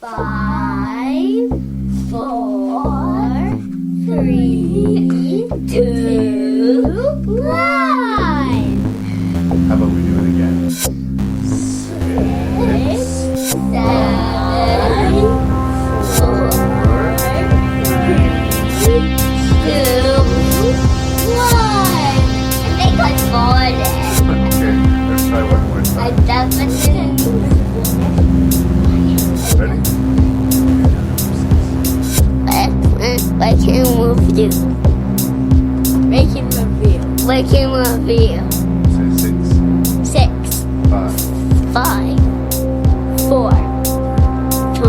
5, 4, 3, 2, 1. How about we do it again? 6, 7, 4, 3, 2, 1. They got bored. Okay, let's try one more I time. definitely. Ready? Lycan review. Lycan review. Lycan review. Say 6, 6, 5, 5, 4, 3,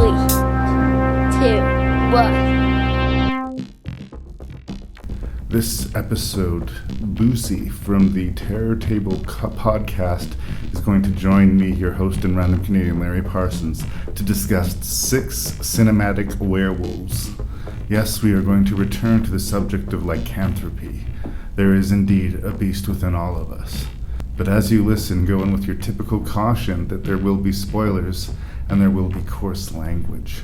2, 1. This episode, Buzi from the Terror Table podcast is going to join me, your host and random Canadian, Larry Parsons, to discuss 6 cinematic werewolves. Yes, we are going to return to the subject of lycanthropy. There is indeed a beast within all of us. But as you listen, go in with your typical caution that there will be spoilers and there will be coarse language.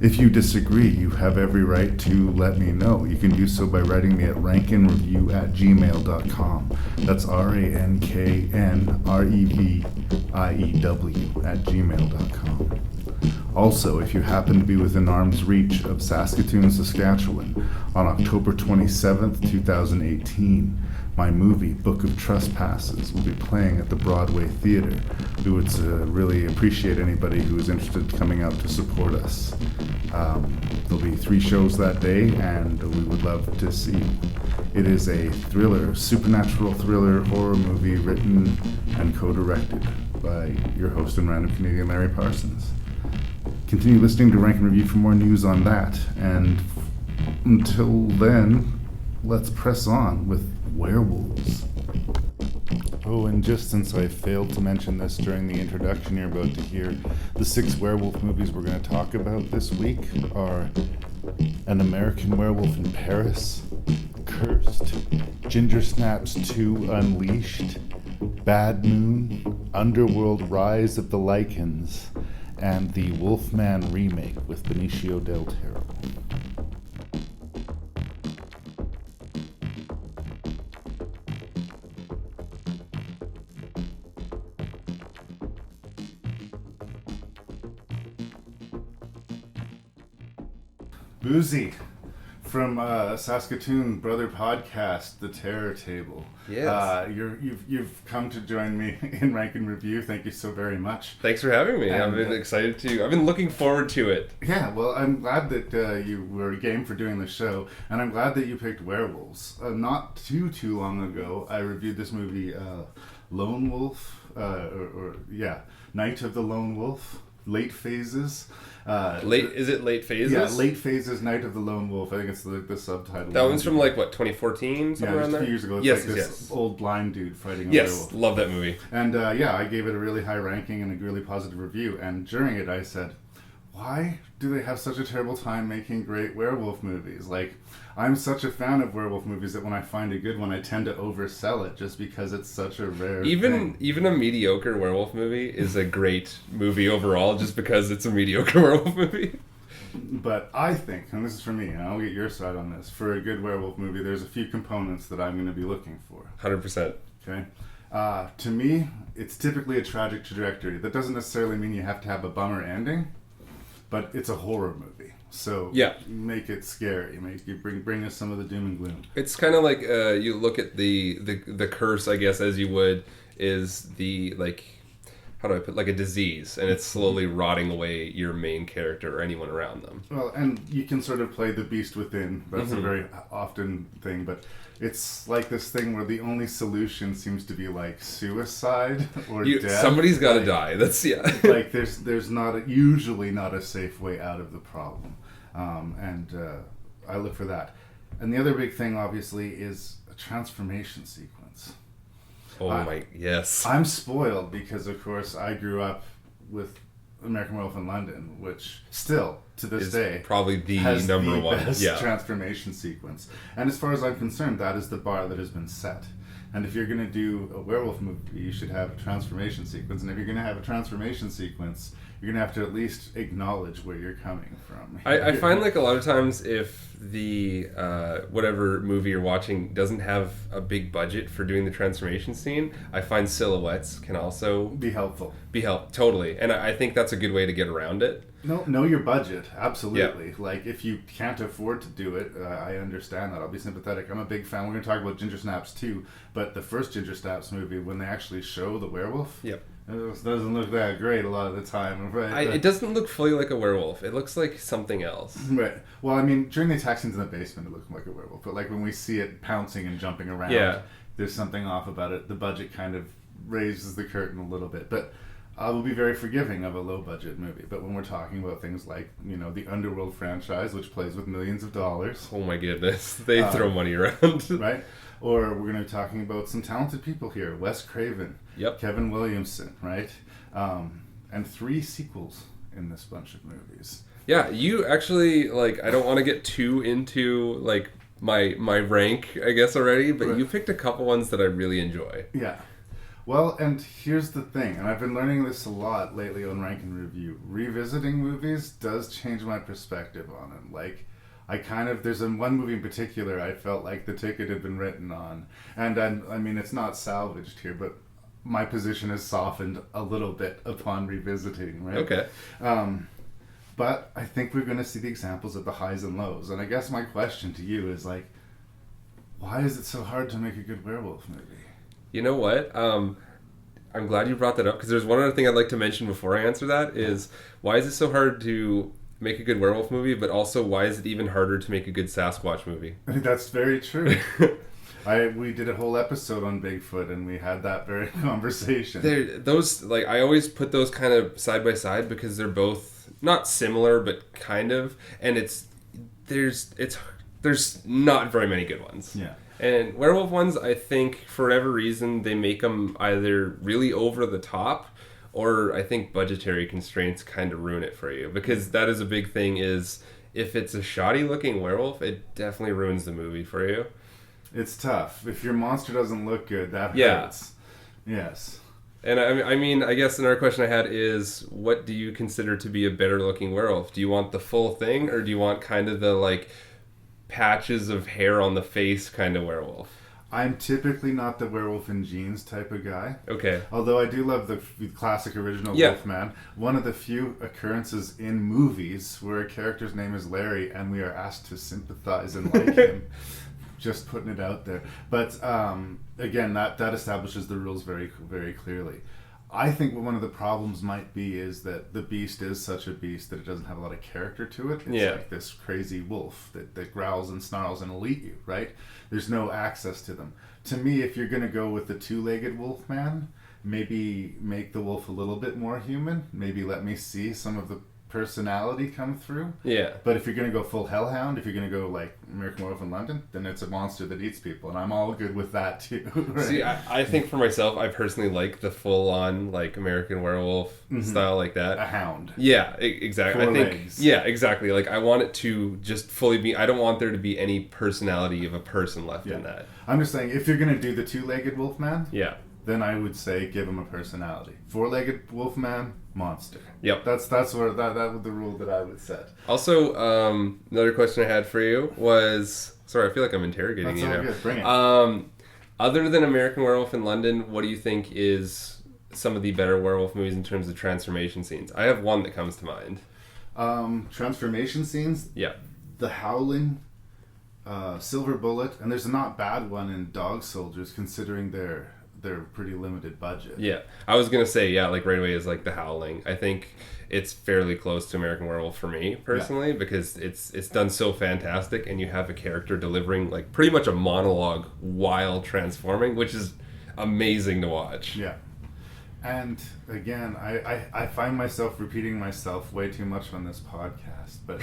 If you disagree, you have every right to let me know. You can do so by writing me at ranknreview@gmail.com. That's ranknreview@gmail.com. Also, if you happen to be within arm's reach of Saskatoon, Saskatchewan, on October 27th, 2018, my movie, Book of Trespasses, will be playing at the Broadway Theatre. We would really appreciate anybody who is interested in coming out to support us. There'll be 3 shows that day, and we would love to see you. It is a thriller, supernatural thriller horror movie written and co-directed by your host and random Canadian, Larry Parsons. Continue listening to Rank and Review for more news on that, and until then, let's press on with Werewolves. Oh, and just since I failed to mention this during the introduction you're about to hear, the 6 werewolf movies we're going to talk about this week are An American Werewolf in Paris, Cursed, Ginger Snaps 2 Unleashed, Bad Moon, Underworld Rise of the Lycans, and the Wolfman remake with Benicio del Toro. Buzi from Saskatoon Brother Podcast, The Terror Table. Yes. You've come to join me in Rank and Review. Thank you so very much. Thanks for having me. And, I've been excited to. I've been looking forward to it. Yeah, well, I'm glad that you were game for doing the show, and I'm glad that you picked Werewolves. Not too long ago, I reviewed this movie, Lone Wolf, Night of the Lone Wolf. Late Phases. Is it Late Phases? Yeah, Late Phases, Night of the Lone Wolf. I think it's the subtitle. That one's from 2014, somewhere around there? A few years ago. It's yes, this old blind dude fighting a Yes, werewolf. love that movie. And I gave it a really high ranking and a really positive review. And during it, I said, why do they have such a terrible time making great werewolf movies? Like, I'm such a fan of werewolf movies that when I find a good one, I tend to oversell it just because it's such a rare thing. Even a mediocre werewolf movie is a great movie overall just because it's a mediocre werewolf movie. But I think, and this is for me, and I'll get your side on this, for a good werewolf movie, there's a few components that I'm going to be looking for. 100%. Okay? To me, it's typically a tragic trajectory. That doesn't necessarily mean you have to have a bummer ending, but it's a horror movie. So make it scary. Bring us some of the doom and gloom. It's kind of like you look at the curse, I guess, as you would, is the, how do I put, like a disease, and it's slowly rotting away your main character or anyone around them. Well, and you can sort of play the beast within. That's a very often thing, but it's like this thing where the only solution seems to be like suicide or death. Somebody's got to die. That's like there's usually not a safe way out of the problem, and I look for that. And the other big thing, obviously, is a transformation sequence. Yes. I'm spoiled because, of course, I grew up with American Werewolf in London, which still, to this day, probably the has number the one best transformation sequence. And as far as I'm concerned, that is the bar that has been set. And if you're going to do a werewolf movie, you should have a transformation sequence. And if you're going to have a transformation sequence, you're going to have to at least acknowledge where you're coming from. I find like a lot of times if the whatever movie you're watching doesn't have a big budget for doing the transformation scene, I find silhouettes can also be helpful. Totally. And I think that's a good way to get around it. Know your budget, absolutely. Yeah. Like, if you can't afford to do it, I understand that. I'll be sympathetic. I'm a big fan. We're going to talk about Ginger Snaps too, but the first Ginger Snaps movie, when they actually show the werewolf, yep, it doesn't look that great a lot of the time. Right? It doesn't look fully like a werewolf. It looks like something else. Right. Well, I mean, during the attack scenes in the basement, it looked like a werewolf, but like when we see it pouncing and jumping around, there's something off about it. The budget kind of raises the curtain a little bit, but I will be very forgiving of a low-budget movie. But when we're talking about things like, the Underworld franchise, which plays with millions of dollars. Oh my goodness. They throw money around. Right? Or we're going to be talking about some talented people here. Wes Craven. Yep. Kevin Williamson, right? And 3 sequels in this bunch of movies. Yeah, you actually, I don't want to get too into, my rank, I guess, already, but you picked a couple ones that I really enjoy. Yeah. Well, and here's the thing, and I've been learning this a lot lately on Rank and Review. Revisiting movies does change my perspective on them. There's one movie in particular I felt like the ticket had been written on. And I mean, it's not salvaged here, but my position has softened a little bit upon revisiting, right? Okay. But I think we're going to see the examples of the highs and lows. And I guess my question to you is, why is it so hard to make a good werewolf movie? You know what? I'm glad you brought that up, because there's one other thing I'd like to mention before I answer that is, why is it so hard to make a good werewolf movie, but also why is it even harder to make a good Sasquatch movie? That's very true. We did a whole episode on Bigfoot, and we had that very conversation. I always put those kind of side by side because they're both not similar, but kind of, and there's not very many good ones. Yeah. And werewolf ones, I think, for whatever reason, they make them either really over the top, or I think budgetary constraints kind of ruin it for you. Because that is a big thing, is if it's a shoddy looking werewolf, it definitely ruins the movie for you. It's tough. If your monster doesn't look good, that hurts. Yes. And I mean, I guess another question I had is, what do you consider to be a better looking werewolf? Do you want the full thing, or do you want kind of the, patches of hair on the face kind of werewolf? I'm typically not the werewolf in jeans type of guy. Okay. Although I do love the classic original Wolfman. One of the few occurrences in movies where a character's name is Larry and we are asked to sympathize and like him. Just putting it out there. But again, that establishes the rules very, very clearly. I think what one of the problems might be is that the beast is such a beast that it doesn't have a lot of character to it. It's like this crazy wolf that growls and snarls and will eat you, right? There's no access to them. To me, if you're going to go with the 2-legged Wolfman, maybe make the wolf a little bit more human. Maybe let me see some of the personality come through. Yeah. But if you're going to go full hellhound, if you're going to go like American Werewolf in London, then it's a monster that eats people, and I'm all good with that too. Right? See, I think for myself, I personally like the full-on American Werewolf style like that. A hound. Yeah, exactly. 4 I think. legs. Yeah, exactly. I want it to just fully be. I don't want there to be any personality of a person left in that. I'm just saying, if you're going to do the 2-legged Wolfman, yeah, then I would say give him a personality. 4-legged Wolfman, monster. Yep. That's where that was the rule that I would set. Also, another question I had for you was, sorry, I feel like I'm interrogating you now. That's all good. Bring it. Other than American Werewolf in London, what do you think is some of the better werewolf movies in terms of transformation scenes? I have one that comes to mind. Transformation scenes? Yeah. The Howling, Silver Bullet, and there's a not bad one in Dog Soldiers, considering their pretty limited budget. Yeah, I was gonna say right away is The Howling. I think it's fairly close to American Werewolf for me personally because it's done so fantastic, and you have a character delivering pretty much a monologue while transforming, which is amazing to watch. Yeah, and again, I find myself repeating myself way too much on this podcast, but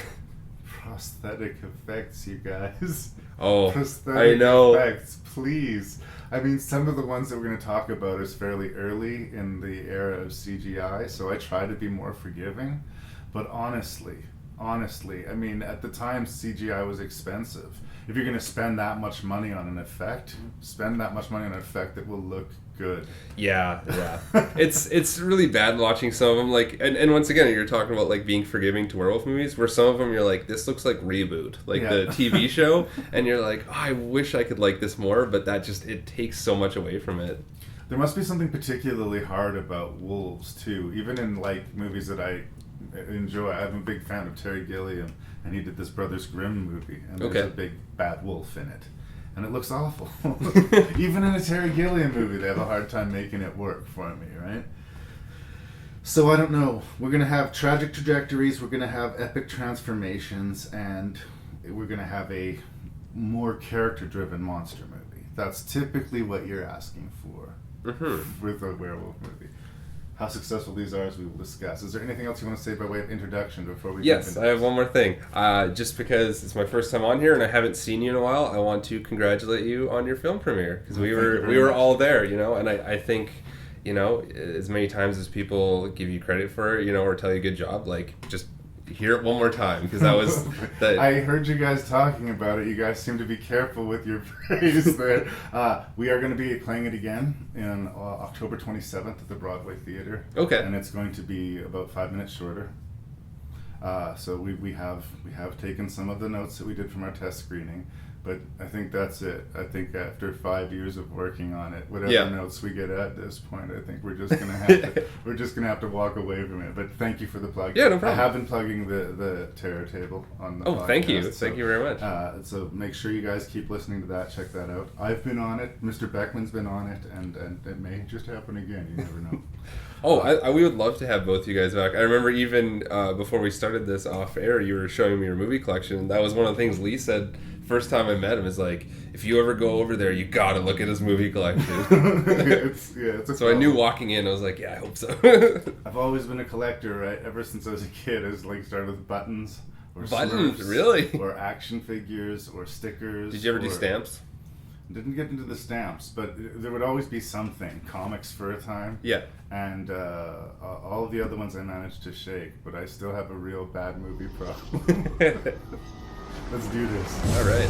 prosthetic effects, you guys. Oh, prosthetic I know. Effects, please. I mean, some of the ones that we're going to talk about is fairly early in the era of CGI, so I try to be more forgiving. But honestly, honestly. I mean, at the time, CGI was expensive. If you're going to spend that much money on an effect, spend that much money on an effect that will look good. Yeah. It's really bad watching some of them, like, and once again, you're talking about, like, being forgiving to werewolf movies, where some of them you're like, this looks like Reboot, like the TV show, and you're like, oh, I wish I could like this more, but that just, it takes so much away from it. There must be something particularly hard about wolves, too, even in, like, movies that I enjoy. I'm a big fan of Terry Gilliam, and he did this Brothers Grimm movie, and there's a big bad wolf in it, and it looks awful. Even in a Terry Gilliam movie, they have a hard time making it work for me, right? So I don't know. We're going to have tragic trajectories, we're going to have epic transformations, and we're going to have a more character-driven monster movie. That's typically what you're asking for with a werewolf movie. How successful these are, as we will discuss. Is there anything else you want to say by way of introduction before we jump into I have one more thing. Just because it's my first time on here and I haven't seen you in a while, I want to congratulate you on your film premiere, because we were all there, you know, and I think, you know, as many times as people give you credit for it, you know, or tell you good job, like, just hear it one more time, because that was I heard you guys talking about it. You guys seem to be careful with your praise there. We are going to be playing it again in October 27th at the Broadway Theater. Okay. And it's going to be about 5 minutes shorter. So we have taken some of the notes that we did from our test screening, but I think that's it. I think after 5 years of working on it, whatever notes we get at this point, I think we're just gonna have to walk away from it. But thank you for the plug. Yeah, no problem. I have been plugging the Terror Table on the podcast. Thank you. So, Thank you very much. So make sure you guys keep listening to that. Check that out. I've been on it. Mr. Beckman's been on it, and it may just happen again. You never know. We would love to have both you guys back. I remember even before we started this off air, you were showing me your movie collection, and that was one of the things Lee said first time I met him, is like, if you ever go over there, you gotta look at his movie collection. So I knew walking in, I was like, yeah, I hope so. I've always been a collector, right? Ever since I was a kid, I was like started with buttons or Buttons, Smurfs, really? or action figures or stickers. Did you ever do stamps? Didn't get into the stamps, but there would always be something. Comics for a time. Yeah. And all of the other ones I managed to shake, but I still have a real bad movie problem. Let's do this. All right.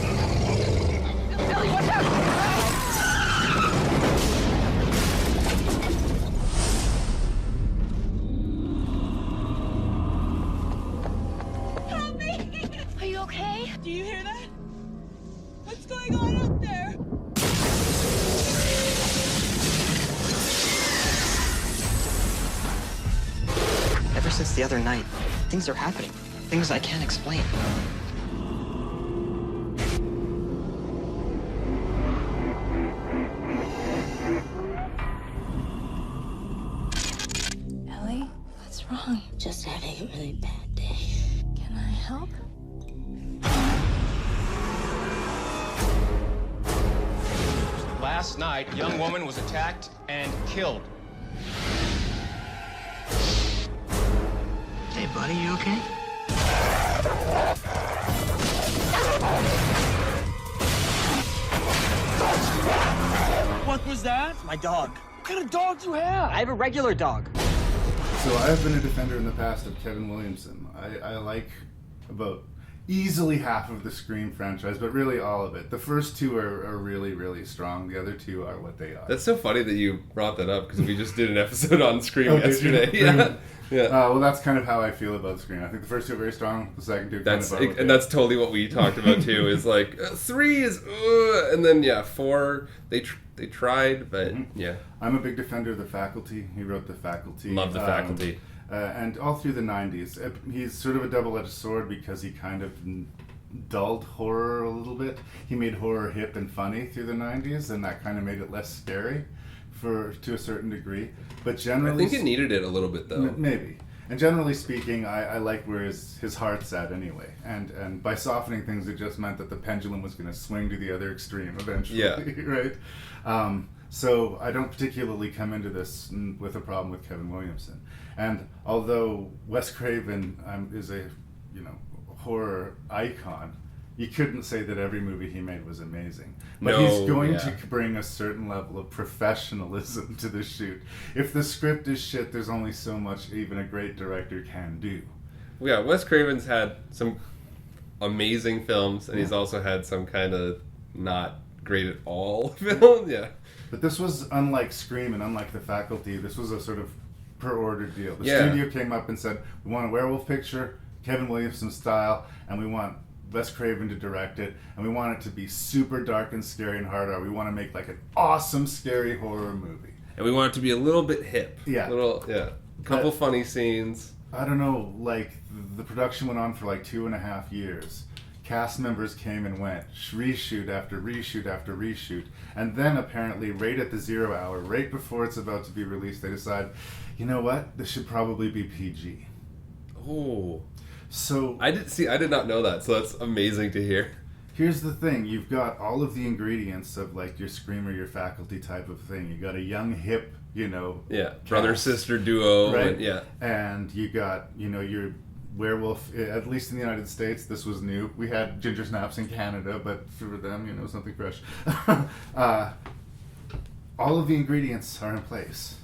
Billy, watch out! Help me! Are you okay? Do you hear that? What's going on up there? Ever since the other night, things are happening. Things I can't explain. Ellie, what's wrong? Just having a really bad day. Can I help? Last night, a young woman was attacked and killed. Hey, buddy, you okay? What was that? My dog. What kind of dog do you have? I have a regular dog. So I have been a defender in the past of Kevin Williamson. I like about easily half of the Scream franchise, but really all of it. The first two are really, really strong. The other two are what they are. That's so funny that you brought that up, because we just did an episode on Scream yesterday. Yeah. Well, that's kind of how I feel about Scream. I think the first two are very strong. The second two are kind of okay. And that's totally what we talked about too. Is like 3 is, and then 4 they tried, but yeah. I'm a big defender of The Faculty. He wrote The Faculty. Love The Faculty. And all through the 90s. He's sort of a double-edged sword because he kind of dulled horror a little bit. He made horror hip and funny through the 90s, and that kind of made it less scary to a certain degree. But generally, I think it needed it a little bit though. Maybe. And generally speaking, I like where his heart's at anyway. And by softening things, it just meant that the pendulum was going to swing to the other extreme eventually, right? So I don't particularly come into this with a problem with Kevin Williamson. And although Wes Craven is a horror icon, you couldn't say that every movie he made was amazing. But he's going to bring a certain level of professionalism to the shoot. If the script is shit, there's only so much even a great director can do. Yeah, Wes Craven's had some amazing films, and he's also had some kind of not great at all film. Yeah. But this was unlike Scream and unlike The Faculty. This was a sort of per order deal. The Yeah. studio came up and said, we want a werewolf picture, Kevin Williamson style, and we want Wes Craven to direct it, and we want it to be super dark and scary and hard R. We want to make like an awesome scary horror movie. And we want it to be a little bit hip. Yeah. Couple funny scenes. I don't know, like, the production went on for like 2.5 years. Cast members came and went, reshoot after reshoot after reshoot. And then apparently, right at the 0 hour, right before it's about to be released, they decide, you know what, this should probably be PG. Oh. So I did not know that, so that's amazing to hear. here's the thing, you've got all of the ingredients of like your Screamer, your Faculty type of thing. You got a young, hip, you know, Yeah. Brother-sister duo. right? And, yeah. And you got, you know, your werewolf, at least in the United States, this was new. We had ginger snaps in Canada, but for them, you know, something fresh. All of the ingredients are in place,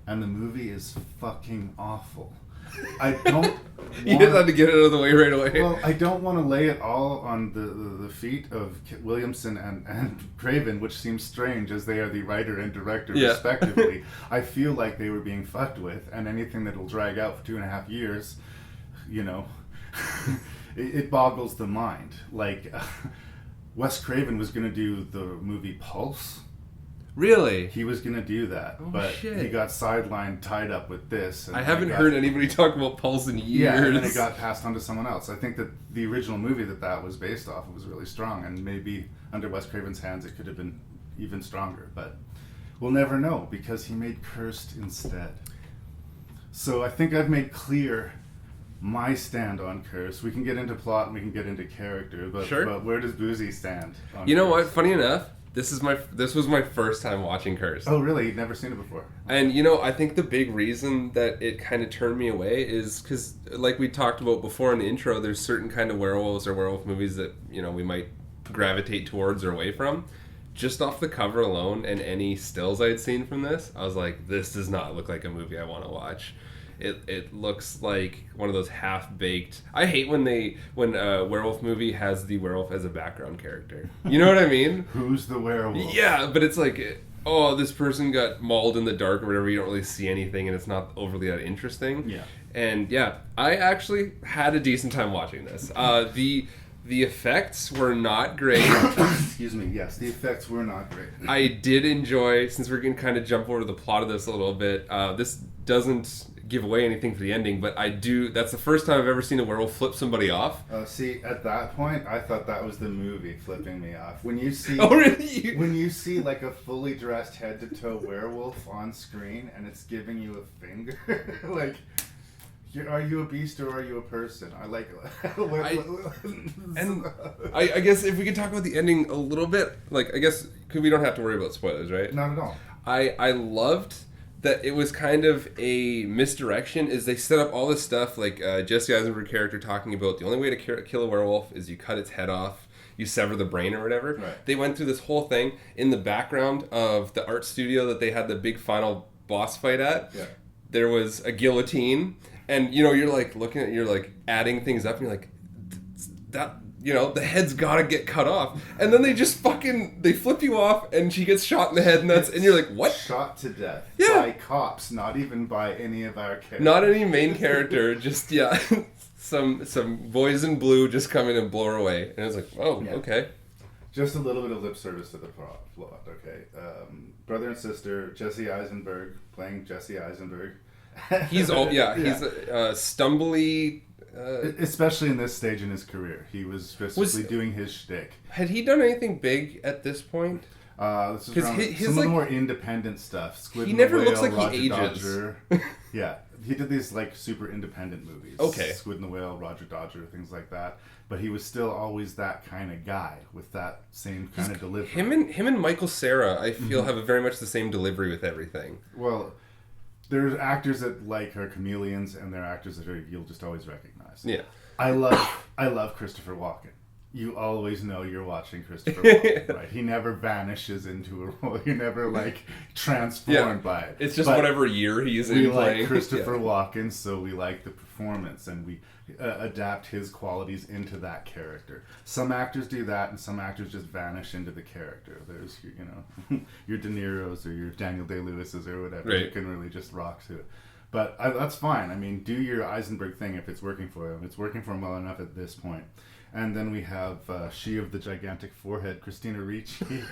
and the movie is fucking awful. I don't You just had to get it out of the way right away. well, I don't want to lay it all on the feet of Williamson and Craven, which seems strange as they are the writer and director Yeah. respectively. I feel like they were being fucked with, and anything that will drag out for 2.5 years, you know, it boggles the mind. Like, Wes Craven was going to do the movie Pulse. Really? He was going to do that, Oh, but shit. he got sidelined, tied up with this. And I haven't got- heard anybody talk about Pulse in years. Yeah, and then it got passed on to someone else. I think that the original movie that was based off of was really strong, and maybe under Wes Craven's hands it could have been even stronger, but we'll never know because he made Cursed instead. So I think I've made clear my stand on Cursed. We can get into plot and we can get into character, but, Sure. but where does Buzi stand on You know what? Cursed? Funny enough, this was my first time watching Cursed. Oh, really? You've never seen it before? And, you know, I think the big reason that it kind of turned me away is because, like we talked about before in the intro, there's certain kind of werewolves or werewolf movies that, you know, we might gravitate towards or away from. Just off the cover alone and any stills I'd seen from this, I was like, this does not look like a movie I want to watch. It looks like one of those half-baked... I hate when a werewolf movie has the werewolf as a background character. You know what I mean? Who's the werewolf? Yeah, but it's like, oh, this person got mauled in the dark or whatever. You don't really see anything, and it's not overly that interesting. Yeah. And yeah, I actually had a decent time watching this. The effects were not great. Excuse me. Yes, the effects were not great. I did enjoy, since we're going to kind of jump over to the plot of this a little bit, this doesn't give away anything for the ending, but that's the first time I've ever seen a werewolf flip somebody off. See, at that point, I thought that was the movie flipping me off. When you see, Oh, really? when you see like a fully dressed head to toe werewolf on screen and it's giving you a finger, like, are you a beast or are you a person? I like. And I guess if we could talk about the ending a little bit, like, I guess, because we don't have to worry about spoilers, right? Not at all. I loved that it was kind of a misdirection, is they set up all this stuff, like Jesse Eisenberg character talking about the only way to kill a werewolf is you cut its head off, you sever the brain or whatever. Right. They went through this whole thing in the background of the art studio that they had the big final boss fight at. Yeah. There was a guillotine, and, you know, you're like looking at, you're like adding things up, and you're like, that, you know, the head's gotta get cut off. And then they just they flip you off, and she gets shot in the head, and you're like, what? Shot to death Yeah. by cops, not even by any of our characters. Not any main character, just, yeah, some boys in blue just come in and blow her away. And it's like, oh, Yeah. okay. Just a little bit of lip service to the plot, okay? Brother and sister, Jesse Eisenberg playing Jesse Eisenberg. He's he's stumbly. Especially in this stage in his career, he was basically doing his shtick. Had he done anything big at this point? This is 'Cause around his, some of like- the more independent stuff. Squid He and the never looks Whale, like he Roger ages. Dodger. Yeah, he did these like super independent movies. Okay. Squid and the Whale, Roger Dodger, things like that. But he was still always that kind of guy with that same kind of delivery. Him and Michael Cera, I feel, have very much the same delivery with everything. Well, there's actors that like are chameleons, and there are actors that you'll just always recognize. Yeah. I love Christopher Walken. you always know you're watching Christopher Walken, right? He never vanishes into a role. He never transformed by it. It's just whatever year he's in we playing. like Christopher Walken, so we like the performance, and we adapt his qualities into that character. Some actors do that, and some actors just vanish into the character. There's your De Niro's or your Daniel Day-Lewis's or whatever. Right. You can really just rock to it. But that's fine. I mean, do your Eisenberg thing if it's working for him. It's working for him well enough at this point. And then we have she of the gigantic forehead, Christina Ricci,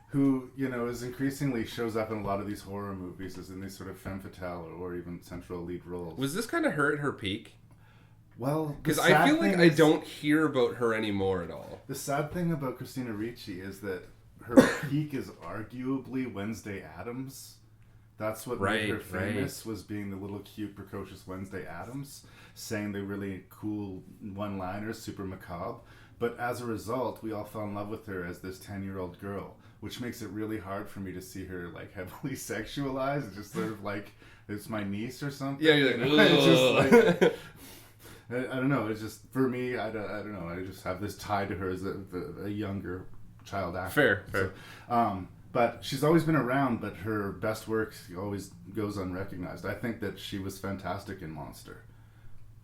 who, is increasingly shows up in a lot of these horror movies as in these sort of femme fatale or even central lead roles. Was this kind of her at her peak? Well, because I feel like I don't hear about her anymore at all. The sad thing about Christina Ricci is that her peak is arguably Wednesday Addams. That's what made her famous, was being the little cute, precocious Wednesday Addams, saying the really cool one-liners, super macabre. But as a result, we all fell in love with her as this 10-year-old girl, which makes it really hard for me to see her heavily sexualized. It's just sort of like, it's my niece or something. Yeah, you're like, it's just I don't know. It's just, for me, I don't know. I just have this tie to her as a younger child actor. Fair. So, but she's always been around, but her best work always goes unrecognized. I think that she was fantastic in Monster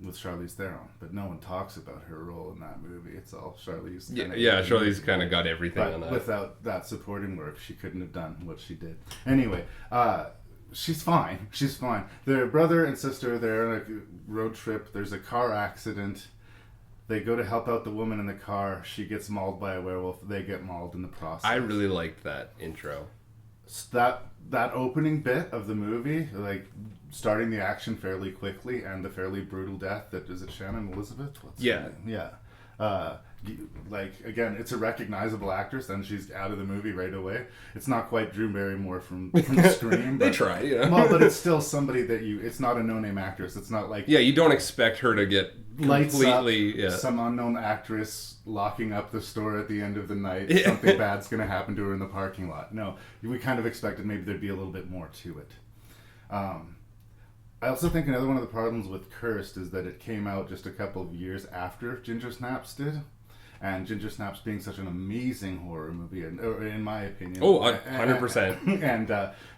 with Charlize Theron, but no one talks about her role in that movie. It's all Charlize. Yeah, Charlize kind of got everything on that. Without that supporting work, she couldn't have done what she did. Anyway, she's fine. She's fine. Their brother and sister, they're on a road trip. There's a car accident. They go to help out the woman in the car. She gets mauled by a werewolf. They get mauled in the process. I really liked that intro. That opening bit of the movie, starting the action fairly quickly, and the fairly brutal death that, is it Shannon Elizabeth? Yeah. Again, it's a recognizable actress, and she's out of the movie right away. It's not quite Drew Barrymore from Scream. They try, Well, but it's still somebody that it's not a no-name actress. It's not like... Yeah, you don't expect her to get completely... some unknown actress locking up the store at the end of the night. Something bad's going to happen to her in the parking lot. No, we kind of expected maybe there'd be a little bit more to it. I also think another one of the problems with Cursed is that it came out just a couple of years after Ginger Snaps did. And Ginger Snaps being such an amazing horror movie, in my opinion. Oh, 100%.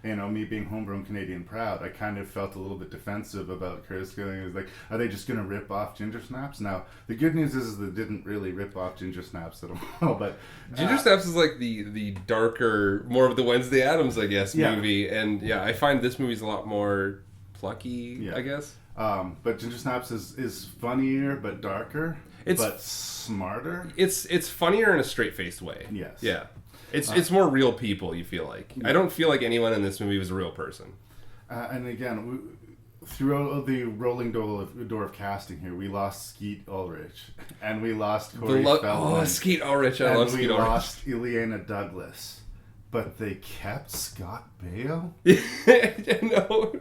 And, me being homegrown Canadian proud, I kind of felt a little bit defensive about Cursed going, it was like, are they just going to rip off Ginger Snaps? Now, the good news is they didn't really rip off Ginger Snaps at all, but... Ginger Snaps is like the darker, more of the Wednesday Addams, I guess, movie. And I find this movie's a lot more plucky, I guess. But Ginger Snaps is funnier but darker, but smarter. It's funnier in a straight-faced way. Yes. Yeah. It's more real people, you feel like. I don't feel like anyone in this movie was a real person. And again, throughout the rolling door of casting here, we lost Skeet Ulrich, and we lost Corey Feldman. Oh, Skeet Ulrich. I love Skeet Ulrich. And we lost Ileana Douglas. But they kept Scott Baio? No.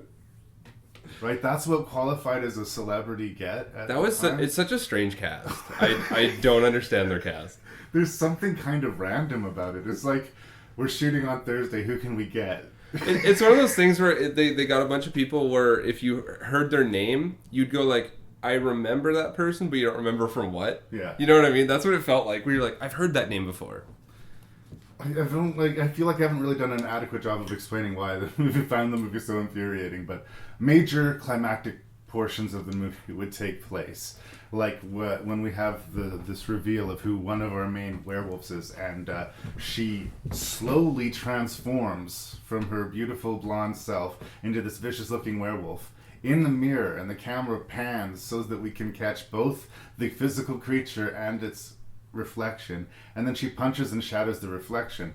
Right, that's what qualified as a celebrity get. It's such a strange cast. I don't understand their cast. There's something kind of random about it. It's like, we're shooting on Thursday, who can we get? It's one of those things where they got a bunch of people where if you heard their name, you'd go like, I remember that person, but you don't remember from what. Yeah. You know what I mean? That's what it felt like. Where you're like, I've heard that name before. I feel like I haven't really done an adequate job of explaining why the movie found the movie so infuriating, but major climactic portions of the movie would take place. Like when we have this reveal of who one of our main werewolves is, and she slowly transforms from her beautiful blonde self into this vicious-looking werewolf in the mirror, and the camera pans so that we can catch both the physical creature and its reflection, and then she punches and shatters the reflection.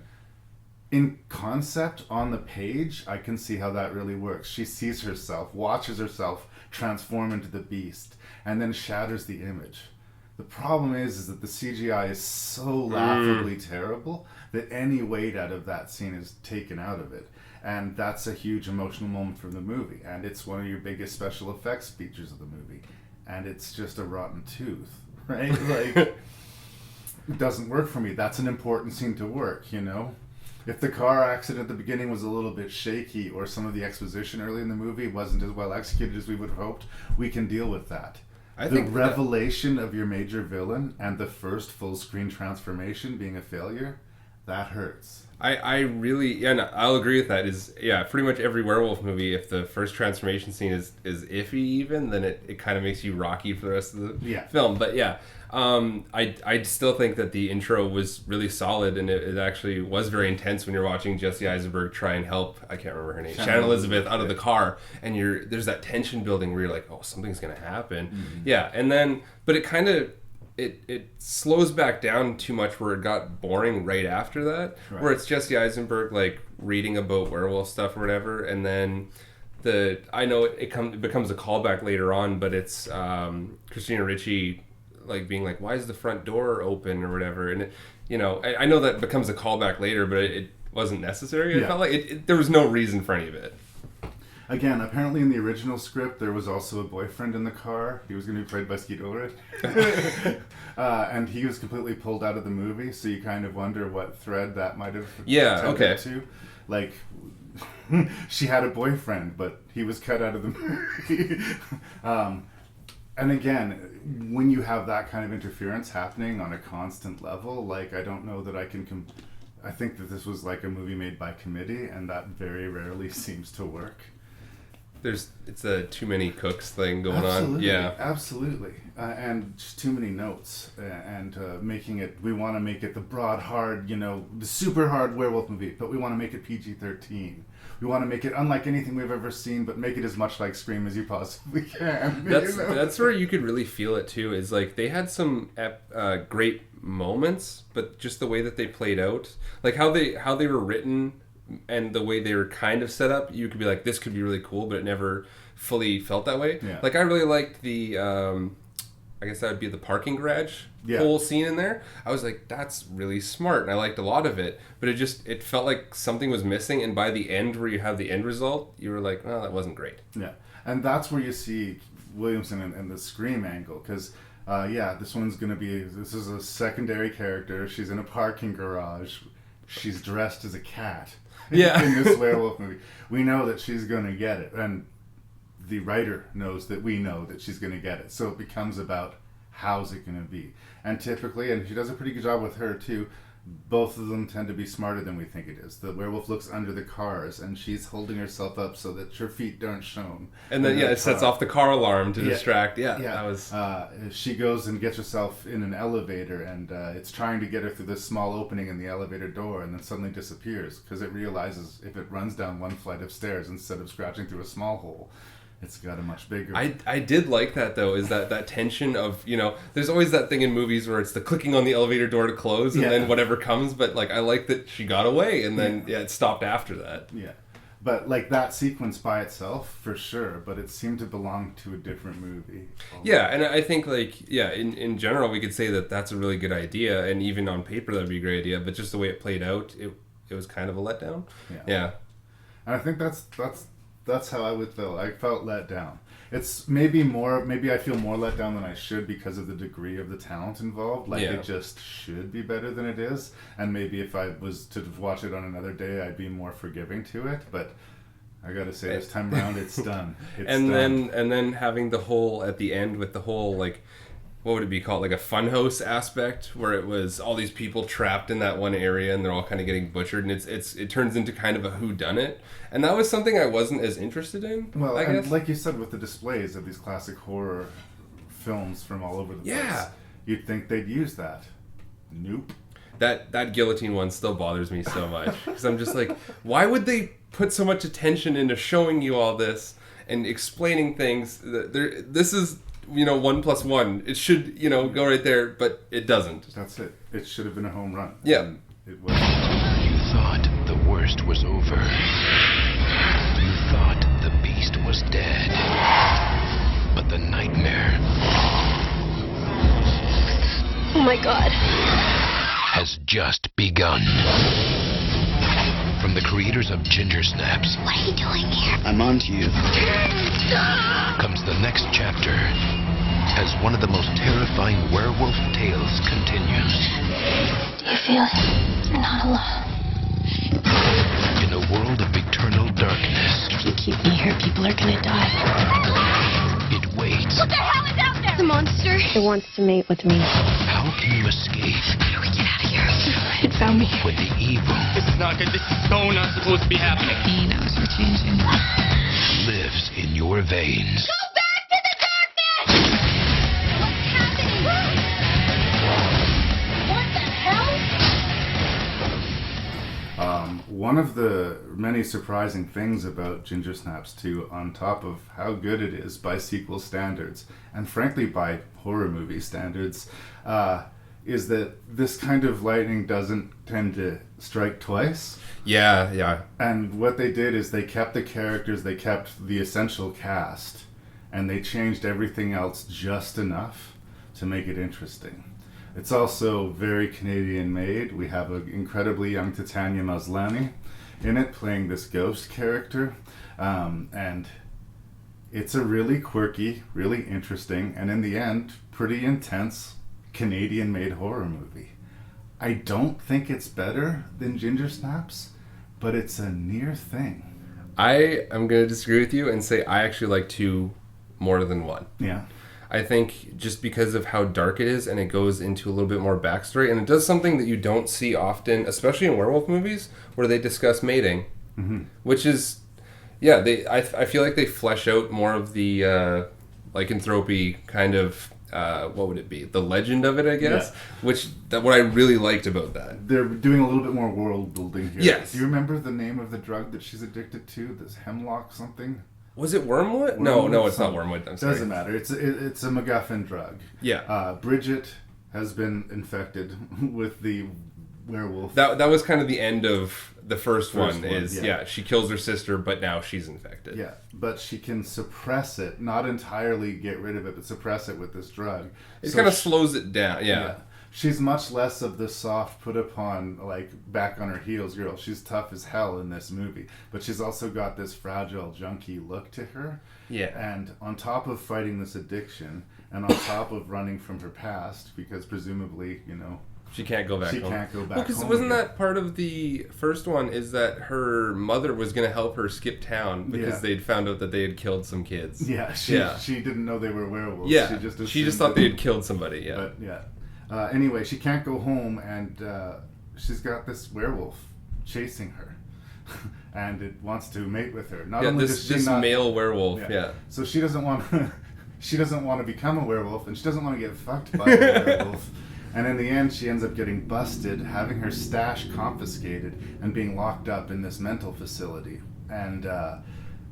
In concept, on the page, I can see how that really works. She sees herself, watches herself transform into the beast, and then shatters the image. The problem is that the CGI is so laughably terrible that any weight out of that scene is taken out of it. And that's a huge emotional moment for the movie, and it's one of your biggest special effects features of the movie. And it's just a rotten tooth, right? It doesn't work for me. That's an important scene to work, If the car accident at the beginning was a little bit shaky, or some of the exposition early in the movie wasn't as well executed as we would have hoped, we can deal with that. I the think revelation of your major villain and the first full screen transformation being a failure, that hurts. I really, yeah, no, I'll agree with that. Is pretty much every werewolf movie, if the first transformation scene is iffy even, then it kind of makes you rocky for the rest of the film. But yeah, I still think that the intro was really solid, and it actually was very intense when you're watching Jesse Eisenberg try and help, I can't remember her name, Shannon Elizabeth out of the car, and there's that tension building where you're like, oh, something's gonna happen. Mm-hmm. Yeah, and then, but it kind of, it slows back down too much where it got boring right after that, where it's Jesse Eisenberg like reading about werewolf stuff or whatever, and then I know it becomes a callback later on, but it's Christina Ricci like being like, why is the front door open or whatever, and I know that becomes a callback later, but it wasn't necessary. It felt like there was no reason for any of it. Again, apparently in the original script, there was also a boyfriend in the car. He was going to be played by Skeet Ulrich. And he was completely pulled out of the movie, so you kind of wonder what thread that might have to. Like, she had a boyfriend, but he was cut out of the movie. And again, when you have that kind of interference happening on a constant level, like, I don't know that I can... I think that this was like a movie made by committee, and that very rarely seems to work. It's a too many cooks thing going on. Yeah, absolutely, and just too many notes, and we want to make it the broad, hard, the super hard werewolf movie, but we want to make it PG-13. We want to make it unlike anything we've ever seen, but make it as much like Scream as you possibly can. That's where you could really feel it too. Is like they had some great moments, but just the way that they played out, like how they were written. And the way they were kind of set up, you could be like, this could be really cool, but it never fully felt that way. Yeah. Like, I really liked the, I guess that would be the parking garage whole scene in there. I was like, that's really smart, and I liked a lot of it. But it felt like something was missing, and by the end, where you have the end result, you were like, well, that wasn't great. Yeah, and that's where you see Williamson and the Scream angle, because... this is a secondary character. She's in a parking garage. She's dressed as a cat. In this werewolf movie. We know that she's going to get it, and the writer knows that we know that she's going to get it. So it becomes about how's it going to be. And typically, and she does a pretty good job with her too, both of them tend to be smarter than we think it is. The werewolf looks under the cars, and she's holding herself up so that her feet aren't shown. And then it sets off the car alarm to distract. That was. She goes and gets herself in an elevator, and it's trying to get her through this small opening in the elevator door, and then suddenly disappears because it realizes if it runs down one flight of stairs instead of scratching through a small hole, it's got a much bigger... I did like that, though, is that tension of, there's always that thing in movies where it's the clicking on the elevator door to close and then whatever comes, but, like, I like that she got away and then it stopped after that. Yeah. But, like, that sequence by itself, for sure, but it seemed to belong to a different movie. Yeah, and I think, like, in general, we could say that that's a really good idea, and even on paper, that'd be a great idea, but just the way it played out, it was kind of a letdown. Yeah. And I think that's how I would feel. I felt let down. It's maybe I feel more let down than I should because of the degree of the talent involved. Like, it just should be better than it is. And maybe if I was to watch it on another day, I'd be more forgiving to it. But I gotta say, this time around, it's done. And then having the whole, at the end, with the whole, like, what would it be called, like a funhouse aspect, where it was all these people trapped in that one area and they're all kind of getting butchered, and it turns into kind of a whodunit, and that was something I wasn't as interested in. Well, I guess, like you said, with the displays of these classic horror films from all over the place, you'd think they'd use that. Nope. That guillotine one still bothers me so much because I'm just like, why would they put so much attention into showing you all this and explaining things? This is 1 + 1. It should, go right there, but it doesn't. That's it. It should have been a home run. Yeah. And it was. You thought the worst was over. You thought the beast was dead. But the nightmare... Oh my God. ...has just begun. From the creators of Ginger Snaps... What are you doing here? I'm on to you. ...comes the next chapter as one of the most terrifying werewolf tales continues. Do you feel it? You're not alone. In a world of eternal darkness... If you keep me here, people are gonna die. It waits. What the hell is out there? The monster. It wants to mate with me. How can you escape How do we get out of here? It found me. when the evil This is not good. This is so not supposed to be happening. He knows we're changing. lives in your veins? Go back to the darkness! What's happening? What the hell? One of the many surprising things about Ginger Snaps 2, on top of how good it is by sequel standards, and frankly by horror movie standards, is that this kind of lightning doesn't tend to strike twice. Yeah. And what they did is they kept the characters, they kept the essential cast, and they changed everything else just enough to make it interesting. It's also very Canadian made. We have an incredibly young Titania Maslany in it playing this ghost character. And it's a really quirky, really interesting, and in the end, pretty intense Canadian made horror movie. I don't think it's better than Ginger Snaps, but it's a near thing. I am going to disagree with you and say I actually like 2 more than 1. Yeah. I think just because of how dark it is and it goes into a little bit more backstory, and it does something that you don't see often, especially in werewolf movies, where they discuss mating, which is, I feel like they flesh out more of the lycanthropy kind of, what would it be? The legend of it, I guess, what I really liked about that. They're doing a little bit more world building here. Yes. Do you remember the name of the drug that she's addicted to? This hemlock something? Was it wormwood? No, it's not wormwood. I'm sorry. Doesn't matter. It's a MacGuffin drug. Yeah. Bridget has been infected with the werewolf. That was kind of the end of the first one. Yeah. She kills her sister, but now she's infected. Yeah, but she can suppress it, not entirely get rid of it, but suppress it with this drug. It kind of slows it down. Yeah. She's much less of the soft, put upon, like, back on her heels girl. She's tough as hell in this movie. But she's also got this fragile, junky look to her. Yeah. And on top of fighting this addiction, and on top of running from her past, because presumably, She can't go back home. She can't go back because home wasn't again. that part of the first one, is that her mother was going to help her skip town because they'd found out that they had killed some kids. Yeah, she didn't know they were werewolves. Yeah, she just thought they had killed somebody, yeah. But, anyway, she can't go home, and she's got this werewolf chasing her. And it wants to mate with her. Not only does she this not, male werewolf, yeah. So she doesn't want she doesn't want to become a werewolf, and she doesn't want to get fucked by a werewolf. And in the end, she ends up getting busted, having her stash confiscated, and being locked up in this mental facility. And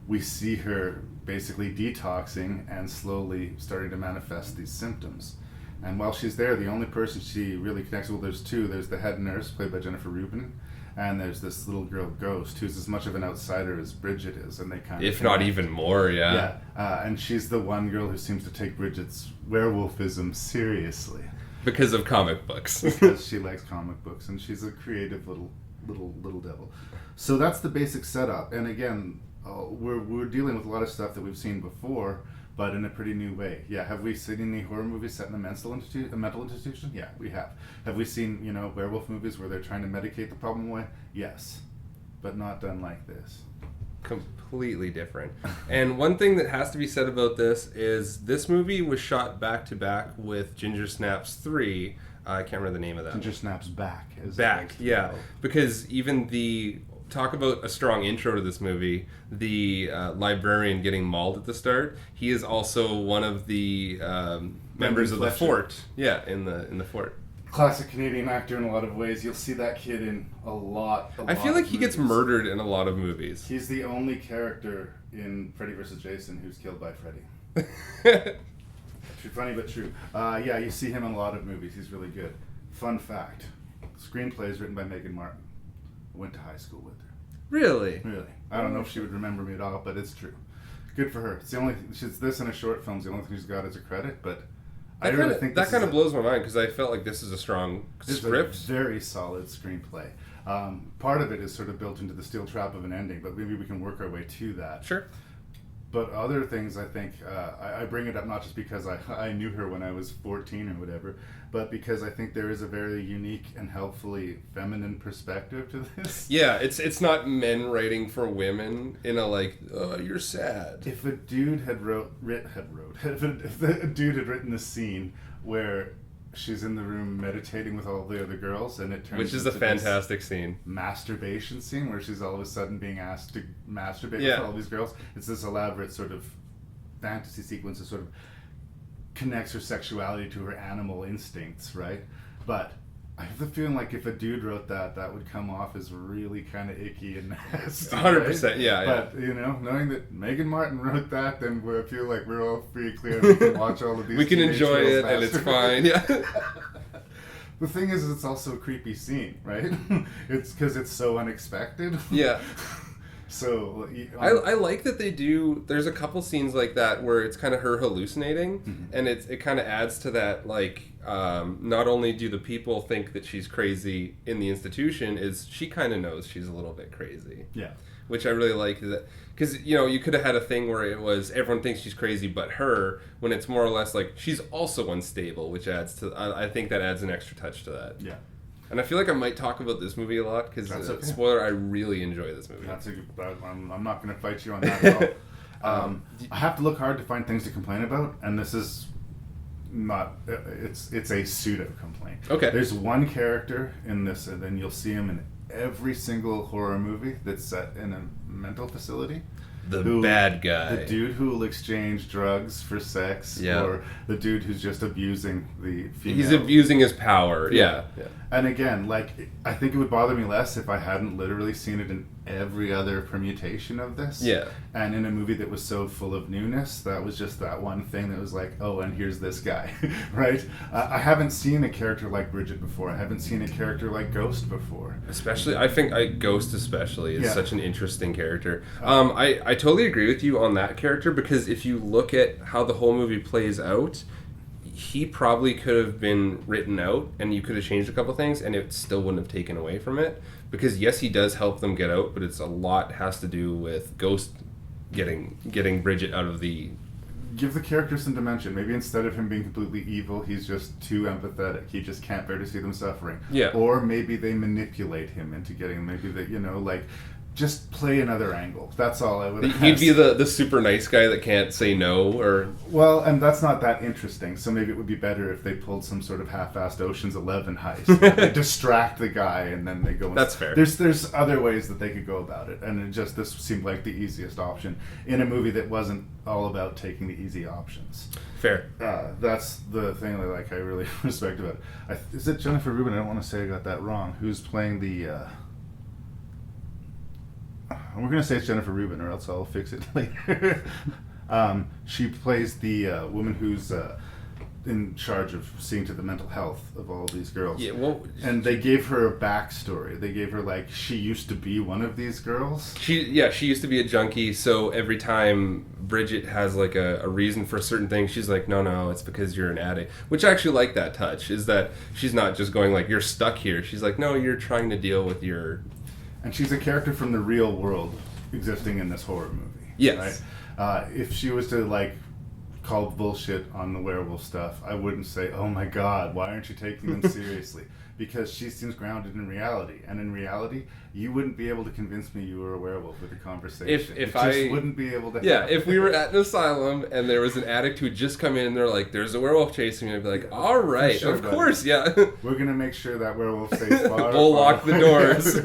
we see her basically detoxing and slowly starting to manifest these symptoms. And while she's there, the only person she really connects with, there's 2. There's the head nurse, played by Jennifer Rubin, and there's this little girl, Ghost, who's as much of an outsider as Bridget is, and they kind of... If not even more, yeah. And she's the one girl who seems to take Bridget's werewolfism seriously. Because of comic books. Because she likes comic books, and she's a creative little devil. So that's the basic setup. And again, we're dealing with a lot of stuff that we've seen before, but in a pretty new way. Yeah, have we seen any horror movies set in a mental institution? Yeah, we have. Have we seen, werewolf movies where they're trying to medicate the problem away? Yes, but not done like this. Completely different. And one thing that has to be said about this is this movie was shot back to back with Ginger Snaps 3. I can't remember the name of that. Ginger Snaps Back. Yeah. Because even talk about a strong intro to this movie, the librarian getting mauled at the start, he is also one of the members of the fort. Yeah, in the fort. Classic Canadian actor in a lot of ways. You'll see that kid in a lot I feel like he gets murdered in a lot of movies. He's the only character in Freddy vs. Jason who's killed by Freddy. Funny but true. You see him in a lot of movies. He's really good. Fun fact. Screenplay is written by Megan Martin. I went to high school with her. Really? Really. I don't know if she would remember me at all, but it's true. Good for her. She's this and a short film's the only thing she's got as a credit, but I really think that kind of blows my mind because I felt like this is a strong script. It's a very solid screenplay. Part of it is sort of built into the steel trap of an ending, but maybe we can work our way to that. Sure. But other things, I think, I bring it up not just because I knew her when I was 14 or whatever, but because I think there is a very unique and helpfully feminine perspective to this. Yeah, it's not men writing for women in a like, oh, you're sad. If a dude had if a dude had written this scene where she's in the room meditating with all the other girls, and it turns Which is a into fantastic scene. masturbation scene where she's all of a sudden being asked to masturbate Yeah. with all these girls. It's this elaborate sort of fantasy sequence that sort of connects her sexuality to her animal instincts, right? But I have the feeling like if a dude wrote that, that would come off as really kind of icky and nasty. 100%, right? yeah. But, you know, knowing that Megan Martin wrote that, then we feel like we're all free clear. We can watch all of these. We can teenage enjoy girls it, and it's masturbate. fine. Yeah. The thing is, it's also a creepy scene, right? It's because it's so unexpected. Yeah. So I like that they do. There's a couple scenes like that where it's kind of her hallucinating, and it kind of adds to that. Like, not only do the people think that she's crazy in the institution, is she kind of knows she's a little bit crazy. Yeah. Which I really like that, because you could have had a thing where it was everyone thinks she's crazy but her, when it's more or less like she's also unstable, which adds to. I think that adds an extra touch to that. Yeah. And I feel like I might talk about this movie a lot because, okay. Spoiler, I really enjoy this movie. That's a good. I'm not going to fight you on that at all. I have to look hard to find things to complain about, and this is not. It's a pseudo complaint. Okay. There's one character in this, and then you'll see him in every single horror movie that's set in a mental facility. The bad guy. The dude who will exchange drugs for sex, Yeah. or the dude who's just abusing the female. He's abusing his power. Yeah. And again, like, I think it would bother me less if I hadn't literally seen it in every other permutation of this. Yeah. And in a movie that was so full of newness, that was just that one thing that was like, oh, and here's this guy, right? I haven't seen a character like Bridget before. I haven't seen a character like Ghost before. Especially, I think Ghost especially is Yeah. such an interesting character. I totally agree with you on that character, because if you look at how the whole movie plays out, he probably could have been written out and you could have changed a couple things and it still wouldn't have taken away from it. Because yes, he does help them get out, but it's a lot has to do with Ghost getting Bridget out of the... Give the character some dimension. Maybe instead of him being completely evil, he's just too empathetic. He just can't bear to see them suffering. Yeah. Or maybe they manipulate him into getting, maybe they, like, just play another angle. That's all I would ask. He'd be the super nice guy that can't say no, or... Well, and that's not that interesting, so maybe it would be better if they pulled some sort of half-assed Ocean's 11 heist. They distract the guy, and then they go... That's fair. There's other ways that they could go about it, and this seemed like the easiest option in a movie that wasn't all about taking the easy options. Fair. That's the thing that, I really respect about it. Is it Jennifer Rubin? I don't want to say I got that wrong. Who's playing the... we're going to say it's Jennifer Rubin, or else I'll fix it later. She plays the woman who's in charge of seeing to the mental health of all these girls. Yeah, well... And they gave her a backstory. They gave her, she used to be one of these girls. She used to be a junkie, so every time Bridget has, a reason for certain things, she's like, no, it's because you're an addict. Which I actually like that touch, is that she's not just going, you're stuck here. She's like, no, you're trying to deal with your... And she's a character from the real world existing in this horror movie. Yes. Right? If she was to, call bullshit on the werewolf stuff, I wouldn't say, oh my god, why aren't you taking them seriously? Because she seems grounded in reality. And in reality, you wouldn't be able to convince me you were a werewolf with a conversation. If it just wouldn't be able to happen. if we were at an asylum and there was an addict who had just come in and they're like, there's a werewolf chasing me, I'd be like, all right, sure, of buddy. course, yeah. We're going to make sure that werewolf stays far. We'll lock the doors.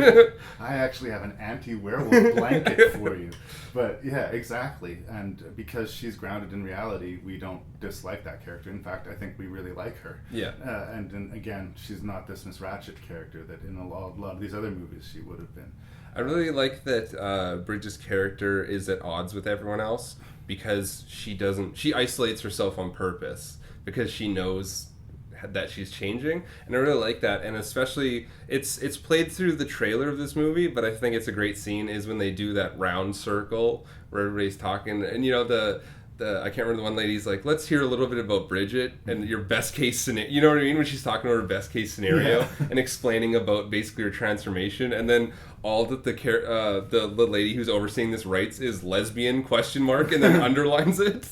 I actually have an anti-werewolf blanket for you. But yeah, exactly. And because she's grounded in reality, we don't dislike that character. In fact, I think we really like her. Yeah. And then, again, she's not this Miss Ratchet character that in a lot of these other movies she would have been. I really like that Bridget's character is at odds with everyone else because she isolates herself on purpose because she knows that she's changing, and I really like that. And especially it's played through the trailer of this movie, but I think it's a great scene is when they do that round circle where everybody's talking, and the I can't remember the one lady's like, let's hear a little bit about Bridget and your best case scenario. You know what I mean? When she's talking about her best case scenario and explaining about basically her transformation, and then all that the lady who's overseeing this writes is lesbian ? And then underlines it.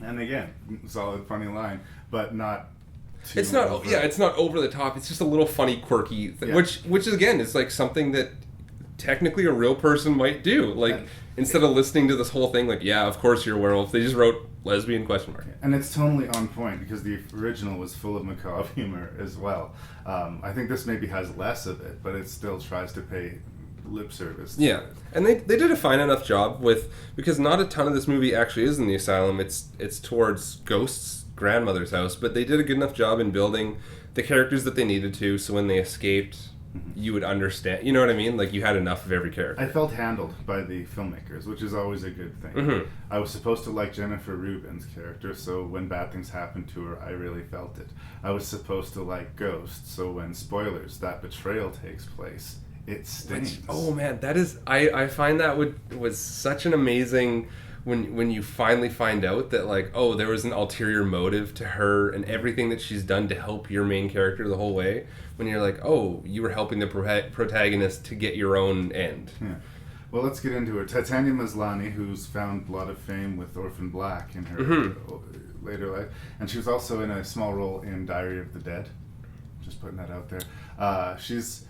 And again, solid funny line, but not. It's not. Over. Yeah, it's not over the top. It's just a little funny, quirky thing, which again is like something that technically a real person might do. Like instead of listening to this whole thing, like of course you're a werewolf. They just wrote lesbian ? And it's totally on point because the original was full of macabre humor as well. I think this maybe has less of it, but it still tries to pay lip service. Yeah, and they did a fine enough job because not a ton of this movie actually is in the asylum. It's towards Ghost's grandmother's house, but they did a good enough job in building the characters that they needed to, so when they escaped, you would understand. You know what I mean? Like you had enough of every character. I felt handled by the filmmakers, which is always a good thing. I was supposed to like Jennifer Rubin's character, so when bad things happened to her, I really felt it. I was supposed to like Ghost, so when spoilers, that betrayal takes place, it stings. Oh man, that is I find that was such an amazing when you finally find out that like, oh, there was an ulterior motive to her and everything that she's done to help your main character the whole way. When you're like, oh, you were helping the protagonist to get your own end. Yeah. Well, let's get into it. Titania Maslany, who's found a lot of fame with Orphan Black in her later life, and she was also in a small role in Diary of the Dead. Just putting that out there. She's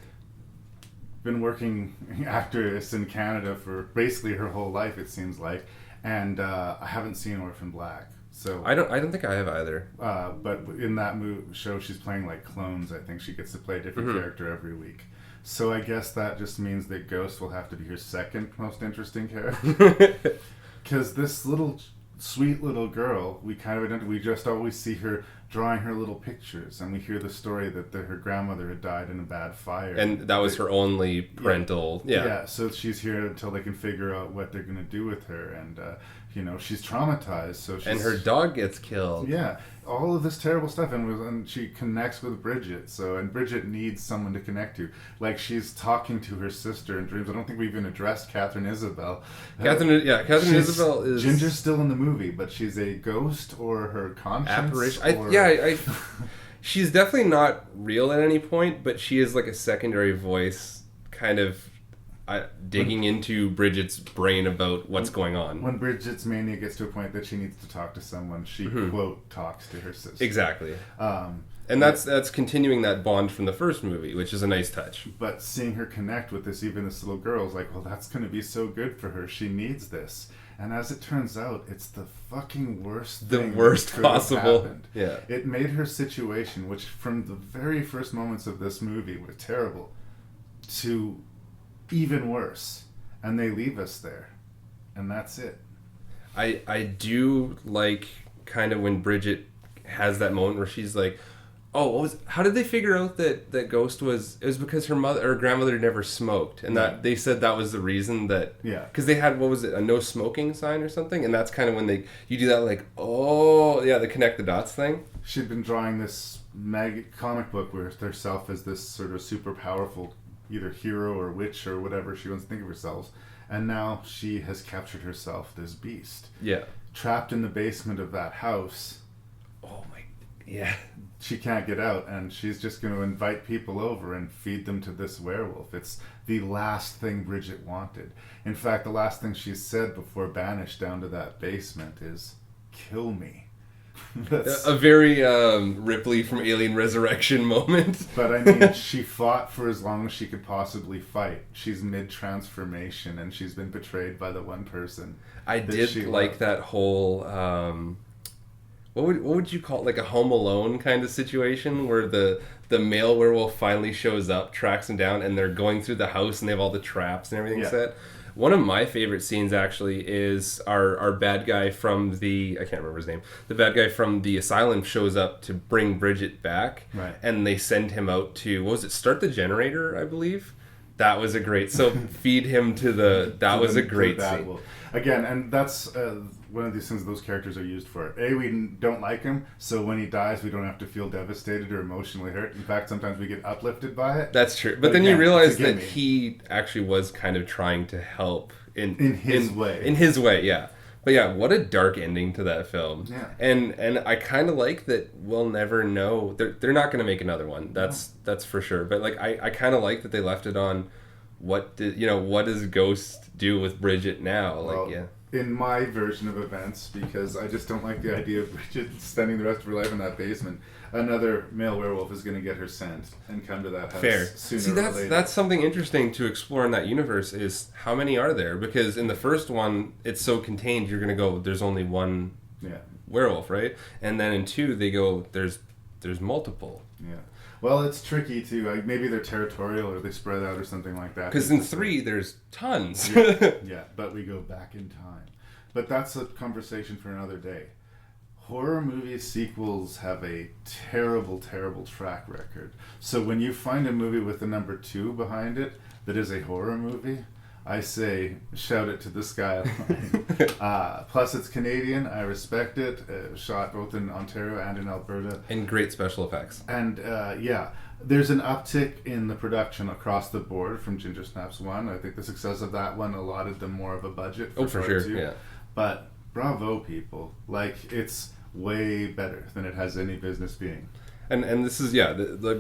been working actress in Canada for basically her whole life, it seems like, and I haven't seen Orphan Black. So I don't think I have either. But in that show, she's playing like clones. I think she gets to play a different character every week. So I guess that just means that Ghost will have to be her second most interesting character. Because this sweet little girl, we just always see her drawing her little pictures, and we hear the story that her grandmother had died in a bad fire. And that was her only parental... Yeah, so she's here until they can figure out what they're going to do with her, and, she's traumatized, so she's... And her dog gets killed. Yeah, all of this terrible stuff, and she connects with Bridget, and Bridget needs someone to connect to. Like, she's talking to her sister in dreams. I don't think we even addressed Catherine Isabel. Catherine Isabel is... Ginger's still in the movie, but she's a ghost or her conscience. Apparition. She's definitely not real at any point, but she is like a secondary voice, kind of digging into Bridget's brain about what's going on. When Bridget's mania gets to a point that she needs to talk to someone, she quote talks to her sister. Exactly. And that's continuing that bond from the first movie, which is a nice touch. But seeing her connect with this little girl is like, well, that's going to be so good for her. She needs this. And as it turns out, it's the fucking worst thing. The worst possible. Yeah. It made her situation, which from the very first moments of this movie was terrible, to even worse. And they leave us there. And that's it. I do like kind of when Bridget has that moment where she's like, oh, how did they figure out that Ghost was... It was because her grandmother never smoked. And that they said that was the reason that... Yeah. Because they had, a no smoking sign or something? And that's kind of when you do that like, oh, yeah, the connect the dots thing. She'd been drawing this comic book where herself as this sort of super powerful either hero or witch or whatever she wants to think of herself. And now she has captured herself, this beast. Yeah. Trapped in the basement of that house. Oh my... Yeah. She can't get out, and she's just going to invite people over and feed them to this werewolf. It's the last thing Bridget wanted. In fact, the last thing she said before banished down to that basement is, kill me. That's a very Ripley from Alien Resurrection moment. But I mean, she fought for as long as she could possibly fight. She's mid-transformation, and she's been betrayed by the one person. I did like that whole... What would you call it? Like a Home Alone kind of situation where the male werewolf finally shows up, tracks him down, and they're going through the house and they have all the traps and everything set. One of my favorite scenes actually is our bad guy from I can't remember his name. The bad guy from the asylum shows up to bring Bridget back, right? And they send him out to, what was it, start the generator, I believe. That was a great. So feed him to the. That was a great scene. Again, and that's one of these things those characters are used for. We don't like him, so when he dies, we don't have to feel devastated or emotionally hurt. In fact, sometimes we get uplifted by it. That's true. But then again, you realize that he actually was kind of trying to help in his way. In his way, yeah. But yeah, what a dark ending to that film. Yeah. And I kind of like that we'll never know. They're not going to make another one. That's for sure. But like I kind of like that they left it on what does Ghost do with Bridget now? Like, Well, yeah. In my version of events, because I just don't like the idea of Bridget spending the rest of her life in that basement, another male werewolf is going to get her sent and come to that house Fair. sooner See, or later. that's something interesting to explore in that universe is how many are there? Because in the first one, it's so contained, you're going to go, there's only one werewolf, right? And then in 2, they go, there's multiple. Yeah. Well, it's tricky too. Maybe they're territorial or they spread out or something like that. Because in 3, there's tons. Yeah, but we go back in time. But that's a conversation for another day. Horror movie sequels have a terrible, terrible track record. So when you find a movie with the number 2 behind it that is a horror movie, I say, shout it to the skyline. Plus, it's Canadian. I respect it. Shot both in Ontario and in Alberta. And great special effects. And, there's an uptick in the production across the board from Ginger Snaps 1. I think the success of that one allotted them more of a budget. For part sure, 2. yeah. But bravo, people. Like, it's way better than it has any business being. And this is,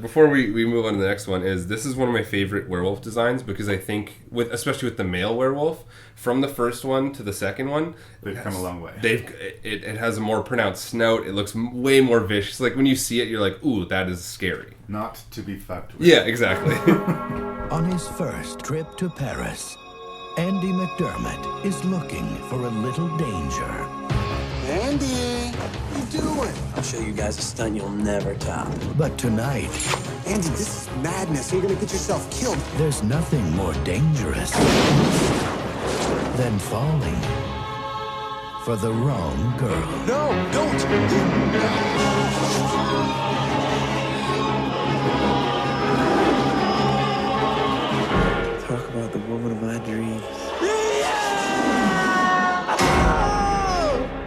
before we move on to the next one, this is one of my favorite werewolf designs because I think, especially with the male werewolf, from the first one to the second one, They've come a long way. It has a more pronounced snout. It looks way more vicious. Like, when you see it, you're like, ooh, that is scary. Not to be fucked with. Yeah, exactly. On his first trip to Paris, Andy McDermott is looking for a little danger. Andy, what you doing? I'll show you guys a stunt you'll never top. But tonight, Andy, this is madness. You're gonna get yourself killed. there's nothing more dangerous than falling for the wrong girl. No, don't! Talk about the woman of my dreams.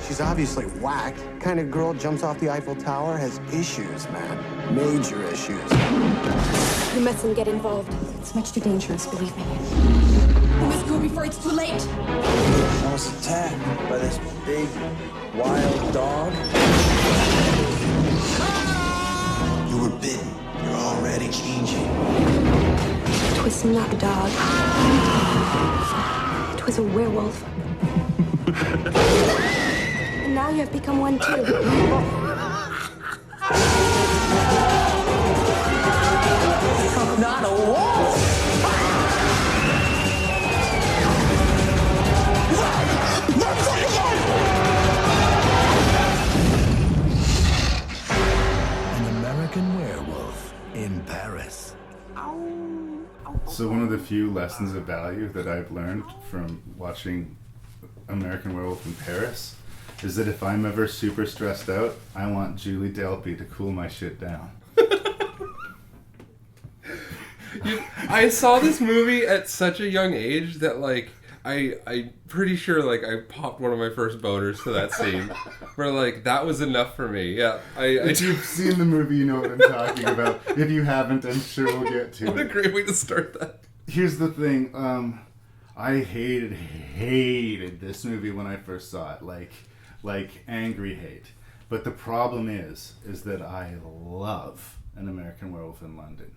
She's obviously whacked. Kind of girl jumps off the Eiffel Tower has issues, man. Major issues. You mustn't get involved. It's much too dangerous, believe me. We must go before it's too late. I was attacked by this big, wild dog. You were bitten. You're already changing. It was not a dog. It was a werewolf. And now you have become one too. I'm not a wolf. An American Werewolf in Paris. So one of the few lessons of value that I've learned from watching American Werewolf in Paris is that if I'm ever super stressed out, I want Julie Delpy to cool my shit down. I saw this movie at such a young age that, like, I'm pretty sure, like, I popped one of my first boners to that scene. Where, like, that was enough for me. Yeah. If you've seen the movie, you know what I'm talking about. If you haven't, I'm sure we'll get to What it. a great way to start that. Here's the thing. I hated this movie when I first saw it. Like angry hate. But the problem is that I love An American Werewolf in London.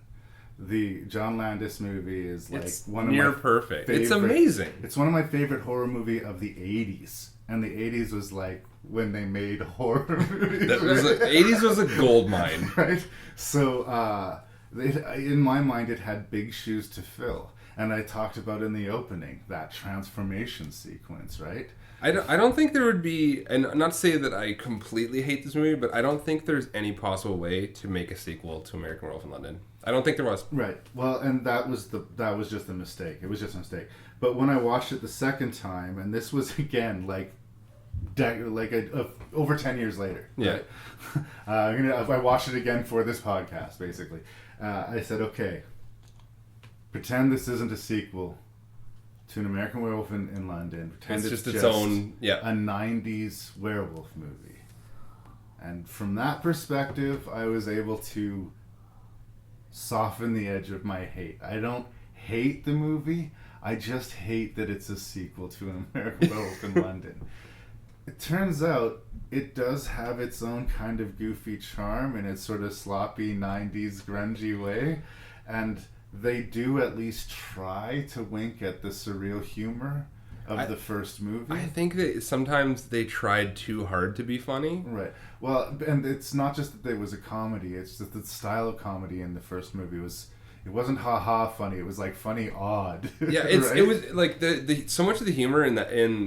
The John Landis movie is like It's one of near my perfect. favorite, It's amazing. It's one of my favorite horror movie of the 80s. And the 80s was like when they made horror movies. That was right? 80s was a gold mine. Right? So in my mind it had big shoes to fill. And I talked about in the opening that transformation sequence, right? I don't think there would be, and not to say that I completely hate this movie, but I don't think there's any possible way to make a sequel to American Werewolf in London. I don't think there was. Right. Well, and that was just a mistake. It was just a mistake. But when I watched it the second time, and this was again like over 10 years later. Yeah. Right? I watched it again for this podcast, basically. I said, okay, pretend this isn't a sequel to An American Werewolf in London. Pretend It's just its own, yeah. a 90s werewolf movie. And from that perspective, I was able to soften the edge of my hate. I don't hate the movie. I just hate that it's a sequel to An American Werewolf in London. it turns out it does have its own kind of goofy charm in its sort of sloppy 90s grungy way. And they do at least try to wink at the surreal humor of the first movie. I think that sometimes they tried too hard to be funny. Right. Well, and it's not just that it was a comedy, it's that the style of comedy in the first movie it wasn't ha-ha funny, it was like funny odd. Yeah, right? It was like the so much of the humor in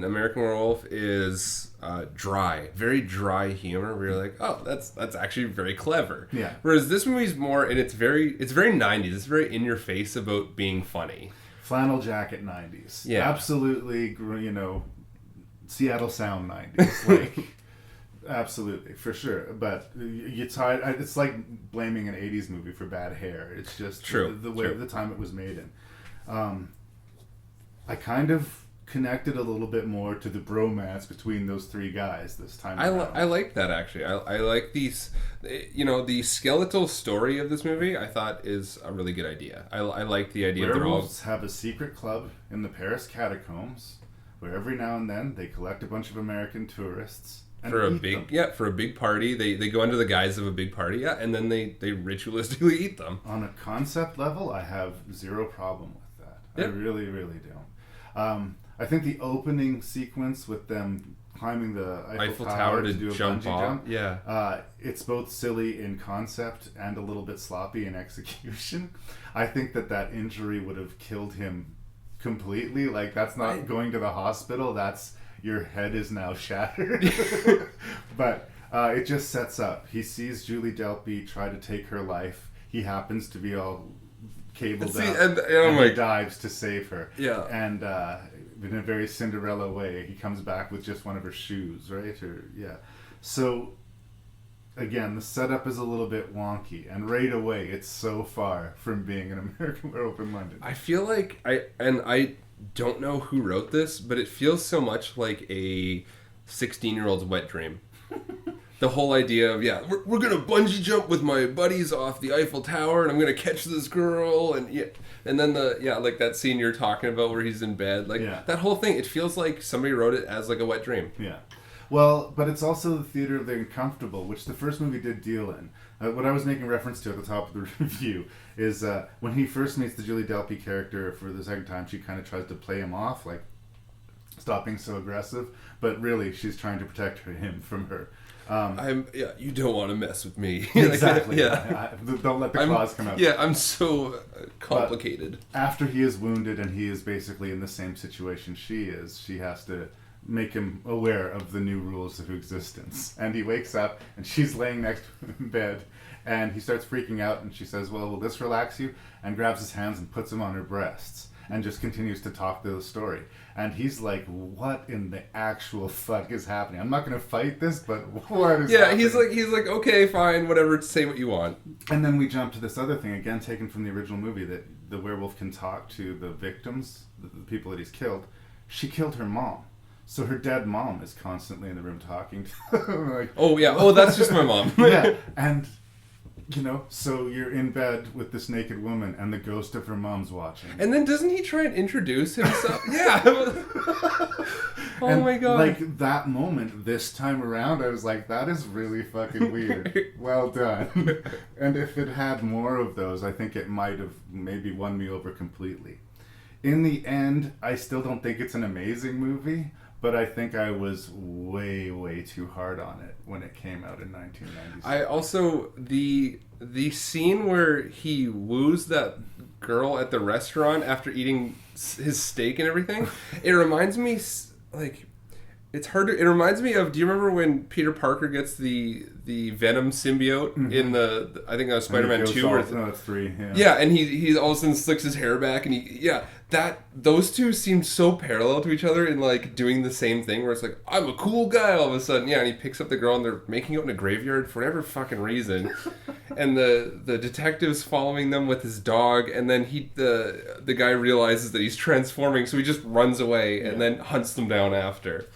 American Werewolf is dry, very dry humor where you're like, oh, that's actually very clever. Yeah. Whereas this movie's more, and it's very 90s, it's very in your face about being funny. Flannel jacket 90s. Yeah. Absolutely, Seattle Sound 90s. Like, absolutely, for sure. But it's like blaming an 80s movie for bad hair. It's just true. The way the time it was made in. I kind of connected a little bit more to the bromance between those three guys this time around. I like that, actually. I like these, the skeletal story of this movie, I thought is a really good idea. I like the idea Werewolves have a secret club in the Paris catacombs where every now and then they collect a bunch of American tourists and for a big party. They go under the guise of a big party, and then they ritualistically eat them. On a concept level, I have zero problem with that. Yep. I really, really don't. I think the opening sequence with them climbing the Eiffel Tower to do a bungee jump, it's both silly in concept and a little bit sloppy in execution. I think that injury would have killed him completely. Like, that's not going to the hospital, that's your head is now shattered. But it just sets up. He sees Julie Delpy try to take her life. He happens to be all cabled out, and he dives to save her. Yeah. And in a very Cinderella way, he comes back with just one of her shoes, right? So, again, the setup is a little bit wonky, and right away, it's so far from being an American Werewolf in London. I feel like I don't know who wrote this, but it feels so much like a 16-year-old's wet dream. The whole idea of, we're going to bungee jump with my buddies off the Eiffel Tower, and I'm going to catch this girl, and then like that scene you're talking about where he's in bed, that whole thing, it feels like somebody wrote it as like a wet dream. Yeah. Well, but it's also the theater of the uncomfortable, which the first movie did deal in. What I was making reference to at the top of the review is when he first meets the Julie Delpy character for the second time, she kind of tries to play him off, like, stop being so aggressive, but really she's trying to protect him from her. You don't want to mess with me. Exactly. Don't let the claws come out. Yeah, I'm so complicated. But after he is wounded and he is basically in the same situation she has to make him aware of the new rules of existence. And he wakes up and she's laying next to him in bed and he starts freaking out and she says, well, will this relax you? And grabs his hands and puts them on her breasts and just continues to talk to the story. And he's like, what in the actual fuck is happening? I'm not going to fight this, but what is happening? He's like, okay, fine, whatever, say what you want. And then we jump to this other thing, again taken from the original movie, that the werewolf can talk to the victims, the people that he's killed. She killed her mom. So her dead mom is constantly in the room talking to them. Like, that's just my mom. Yeah, and... so you're in bed with this naked woman and the ghost of her mom's watching. And then doesn't he try and introduce himself? Yeah. My God. Like, that moment, this time around, I was like, that is really fucking weird. Well done. And if it had more of those, I think it might have maybe won me over completely. In the end, I still don't think it's an amazing movie, but I think I was way, way too hard on it when it came out in 1996. I also, the scene where he woos that girl at the restaurant after eating his steak and everything, it reminds me, like, it reminds me of, do you remember when Peter Parker gets the Venom symbiote in the I think that was Spider-Man 2 or no, it's 3. Yeah, and he all of a sudden slicks his hair back and those two seem so parallel to each other in like doing the same thing where it's like, I'm a cool guy all of a sudden. Yeah, and he picks up the girl and they're making out in a graveyard for whatever fucking reason. And the detective's following them with his dog, and then the guy realizes that he's transforming, so he just runs away and then hunts them down after.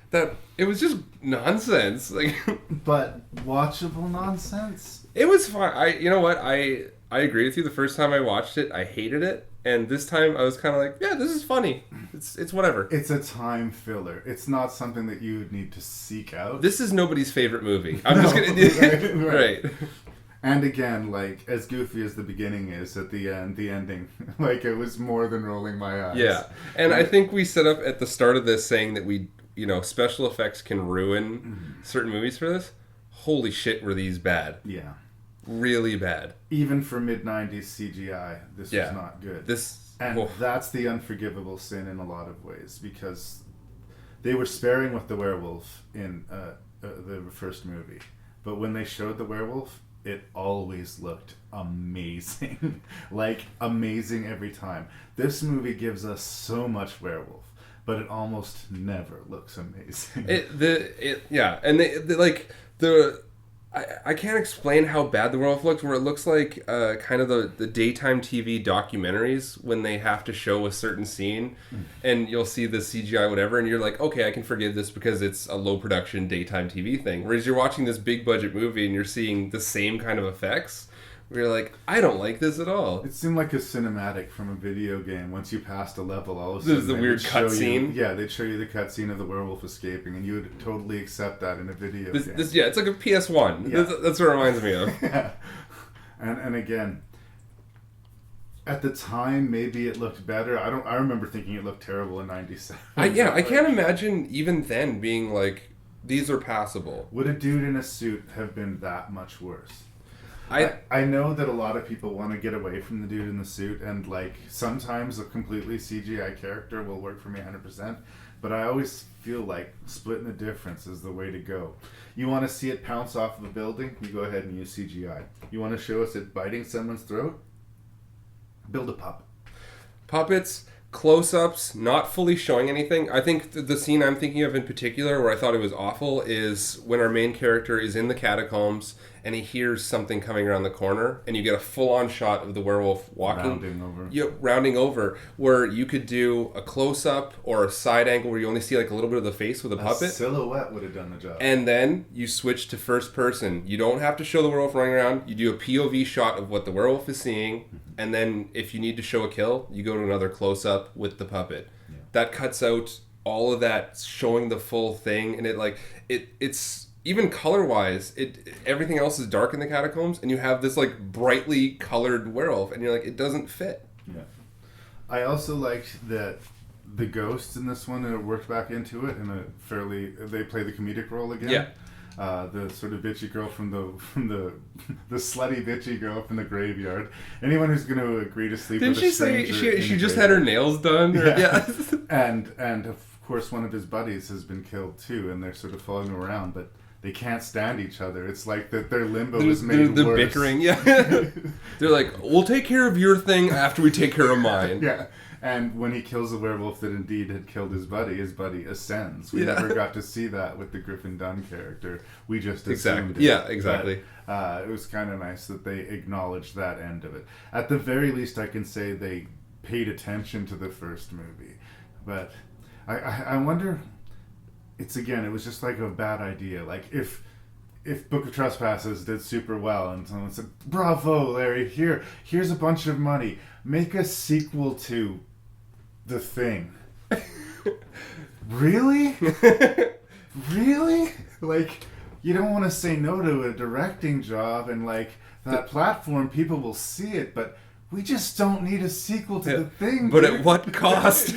That it was just nonsense, like, but watchable nonsense. It was fine. You know what? I agree with you. The first time I watched it, I hated it, And this time I was kind of like, yeah, this is funny. It's whatever. It's a time filler. It's not something that you would need to seek out. This is nobody's favorite movie. I'm just going to... Right. And again, like, as goofy as the beginning is, at the end, the ending, like, it was more than rolling my eyes. Yeah. And I think we set up at the start of this saying that we, special effects can ruin certain movies for this. Holy shit, were these bad. Yeah. Really bad. Even for mid-90s CGI, this was not good. That's the unforgivable sin in a lot of ways, because they were sparing with the werewolf in the first movie. But when they showed the werewolf, it always looked amazing. Like, amazing every time. This movie gives us so much werewolf, but it almost never looks amazing. I can't explain how bad the werewolf looks, where it looks like kind of the daytime TV documentaries when they have to show a certain scene and you'll see the CGI whatever and you're like, okay, I can forgive this because it's a low production daytime TV thing. Whereas you're watching this big budget movie and you're seeing the same kind of effects, where you're like, I don't like this at all. It seemed like a cinematic from a video game. Once you passed a level, all of a sudden... This is the weird cutscene? Yeah, they'd show you the cutscene of the werewolf escaping, and you would totally accept that in a video game. It's like a PS1. Yeah. That's what it reminds me of. Yeah. And again, at the time, maybe it looked better. I remember thinking it looked terrible in 97. I can't imagine even then being like, these are passable. Would a dude in a suit have been that much worse? I know that a lot of people want to get away from the dude in the suit, and like sometimes a completely CGI character will work for me 100%, but I always feel like splitting the difference is the way to go. You want to see it pounce off of a building, you go ahead and use CGI. You want to show us it biting someone's throat? Build a puppet. Puppets, close-ups, not fully showing anything. I think the scene I'm thinking of in particular where I thought it was awful is when our main character is in the catacombs and he hears something coming around the corner and you get a full-on shot of the werewolf walking. Rounding over, where you could do a close-up or a side angle where you only see like a little bit of the face with a puppet. A silhouette would have done the job. And then you switch to first person. You don't have to show the werewolf running around. You do a POV shot of what the werewolf is seeing, and then if you need to show a kill, you go to another close-up with the puppet. Yeah. That cuts out all of that showing the full thing, and it's even color-wise, everything else is dark in the catacombs, and you have this like brightly colored werewolf, and you're like, it doesn't fit. Yeah. I also liked that the ghosts in this one worked back into it in a they play the comedic role again. Yeah. The sort of bitchy girl from the slutty bitchy girl from the graveyard. Anyone who's going to agree to sleep with a stranger. Didn't she say she just had her nails done? Yeah. and of course one of his buddies has been killed too, and they're sort of following around, but they can't stand each other. It's like that their limbo is made worse. They're bickering, yeah. They're like, we'll take care of your thing after we take care of mine. Yeah. And when he kills the werewolf that indeed had killed his buddy ascends. We never got to see that with the Griffin Dunn character. We just assumed it. Yeah, exactly. But, it was kind of nice that they acknowledged that end of it. At the very least, I can say they paid attention to the first movie. But I wonder... it was just like a bad idea. Like if Book of Trespasses did super well and someone said, bravo, Larry, here's a bunch of money. Make a sequel to The Thing. Really? Really? Like, you don't want to say no to a directing job and like that platform, people will see it, but we just don't need a sequel to The Thing. But at what cost?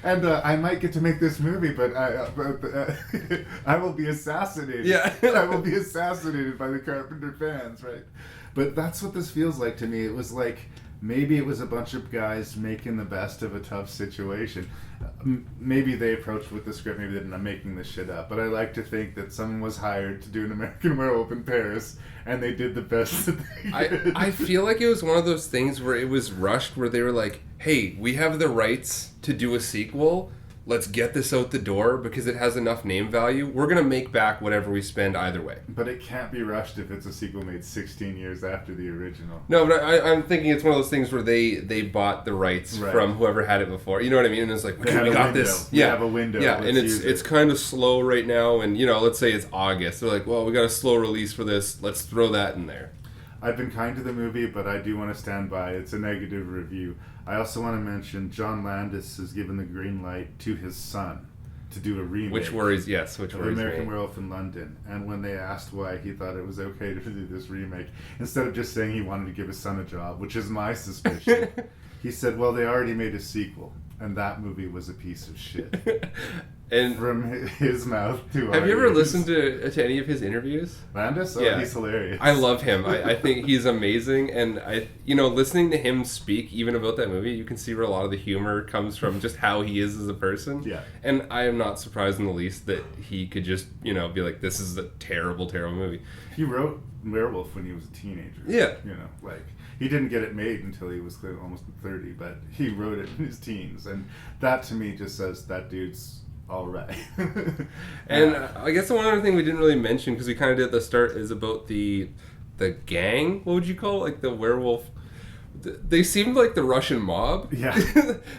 And I might get to make this movie, but I will be assassinated. Yeah. I will be assassinated by the Carpenter fans, right? But that's what this feels like to me. It was like, maybe it was a bunch of guys making the best of a tough situation. Maybe they approached with the script, maybe they didn't. I'm making this shit up. But I like to think that someone was hired to do an American Werewolf in Paris, and they did the best that they could. I feel like it was one of those things where it was rushed, where they were like, hey, we have the rights to do a sequel. Let's get this out the door because it has enough name value. We're going to make back whatever we spend either way. But it can't be rushed if it's a sequel made 16 years after the original. No, but I'm thinking it's one of those things where they bought the rights from whoever had it before. You know what I mean? And it's like, we got this. We have a window. Yeah, and it's kind of slow right now. And, let's say it's August. They're like, well, we got a slow release for this. Let's throw that in there. I've been kind to the movie, but I do want to stand by. It's a negative review. I also want to mention John Landis has given the green light to his son to do a remake. Which worries me. American Werewolf in London. And when they asked why he thought it was okay to do this remake, instead of just saying he wanted to give his son a job, which is my suspicion, he said, well, they already made a sequel, and that movie was a piece of shit. And from his mouth to have you ever listened to any of his interviews? Landis? Oh, yeah. He's hilarious. I love him. I think he's amazing, and listening to him speak even about that movie, you can see where a lot of the humor comes from, just how he is as a person. Yeah. And I am not surprised in the least that he could just be like, this is a terrible, terrible movie. He wrote Werewolf when he was a teenager. Yeah. He didn't get it made until he was almost 30, but he wrote it in his teens, and that to me just says that dude's all right. And I guess the one other thing we didn't really mention, because we kind of did at the start, is about the gang. What would you call it? Like the werewolf. They seemed like the Russian mob. Yeah.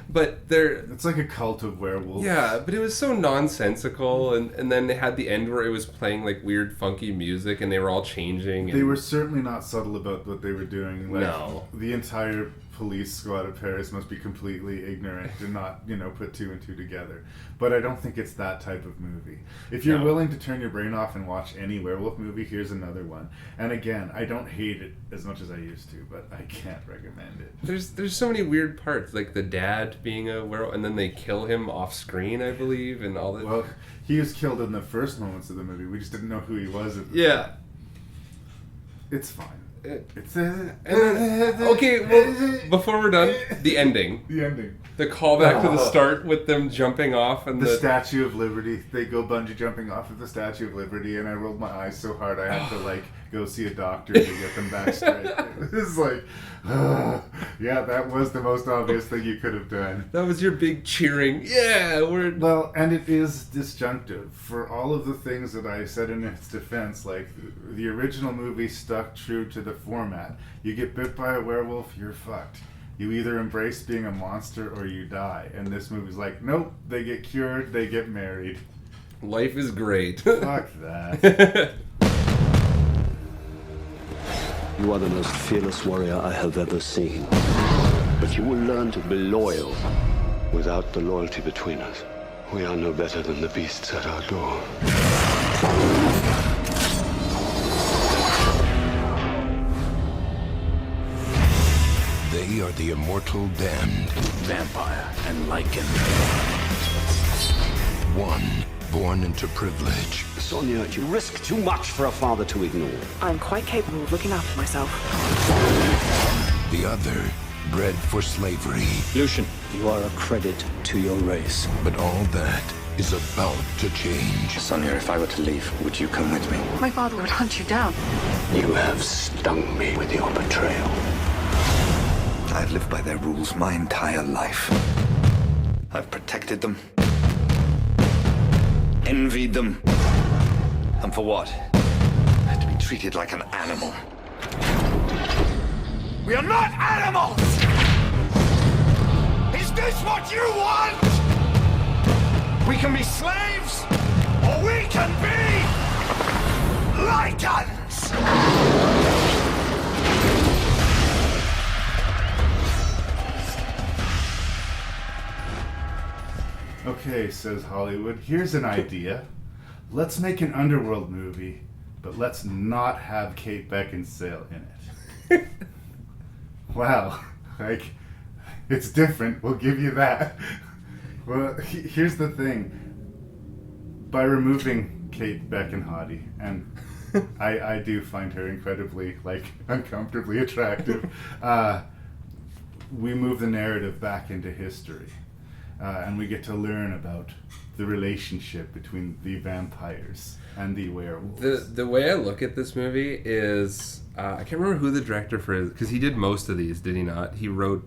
But it's like a cult of werewolves. Yeah, but it was so nonsensical, and then they had the end where it was playing like weird funky music and they were all changing. They were certainly not subtle about what they were doing. No. The entire police squad of Paris must be completely ignorant and not, put two and two together. But I don't think it's that type of movie. If you're willing to turn your brain off and watch any werewolf movie, here's another one. And again, I don't hate it as much as I used to, but I can't recommend it. There's so many weird parts, like the dad being a werewolf, and then they kill him off screen, I believe, and all that. Well, he was killed in the first moments of the movie. We just didn't know who he was. It's fine. Okay, well, before we're done, the ending. The callback to the start with them jumping off and the Statue of Liberty. They go bungee jumping off of the Statue of Liberty, and I rolled my eyes so hard I had to go see a doctor to get them back straight. It was yeah, that was the most obvious thing you could have done. That was your big cheering. Yeah, well, and it is disjunctive for all of the things that I said in its defense. Like the original movie stuck true to the format. You get bit by a werewolf, you're fucked. You either embrace being a monster or you die. And this movie's like, nope, they get cured, they get married. Life is great. Fuck that. You are the most fearless warrior I have ever seen. But you will learn to be loyal without the loyalty between us. We are no better than the beasts at our door. They are the immortal damned. Vampire and Lycan. One born into privilege. Sonia, you risk too much for a father to ignore. I'm quite capable of looking after myself. The other bred for slavery. Lucian, you are a credit to your race. But all that is about to change. Sonia, if I were to leave, would you come with me? My father would hunt you down. You have stung me with your betrayal. I've lived by their rules my entire life. I've protected them, envied them, and for what? To be treated like an animal. We are not animals! Is this what you want? We can be slaves, or we can be Lycans! Okay, says Hollywood, here's an idea. Let's make an Underworld movie, but let's not have Kate Beckinsale in it. Wow, it's different, we'll give you that. Well, here's the thing. By removing Kate Beckinsale, and I do find her incredibly, uncomfortably attractive, we move the narrative back into history. And we get to learn about the relationship between the vampires and the werewolves. The way I look at this movie is, I can't remember who the director for is, because he did most of these, did he not? He wrote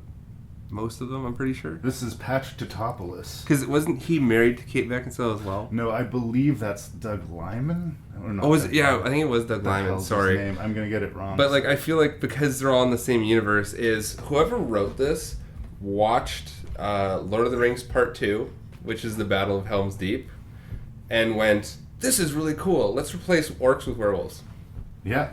most of them, I'm pretty sure. This is Patrick Tatopoulos. Because wasn't he married to Kate Beckinsale as well? No, I believe that's Doug Liman. Or not I think it was Doug Liman. Sorry, his name? I'm gonna get it wrong. But I feel like because they're all in the same universe, is whoever wrote this watched Lord of the Rings Part 2, which is the Battle of Helm's Deep, and went, this is really cool. Let's replace orcs with werewolves. Yeah,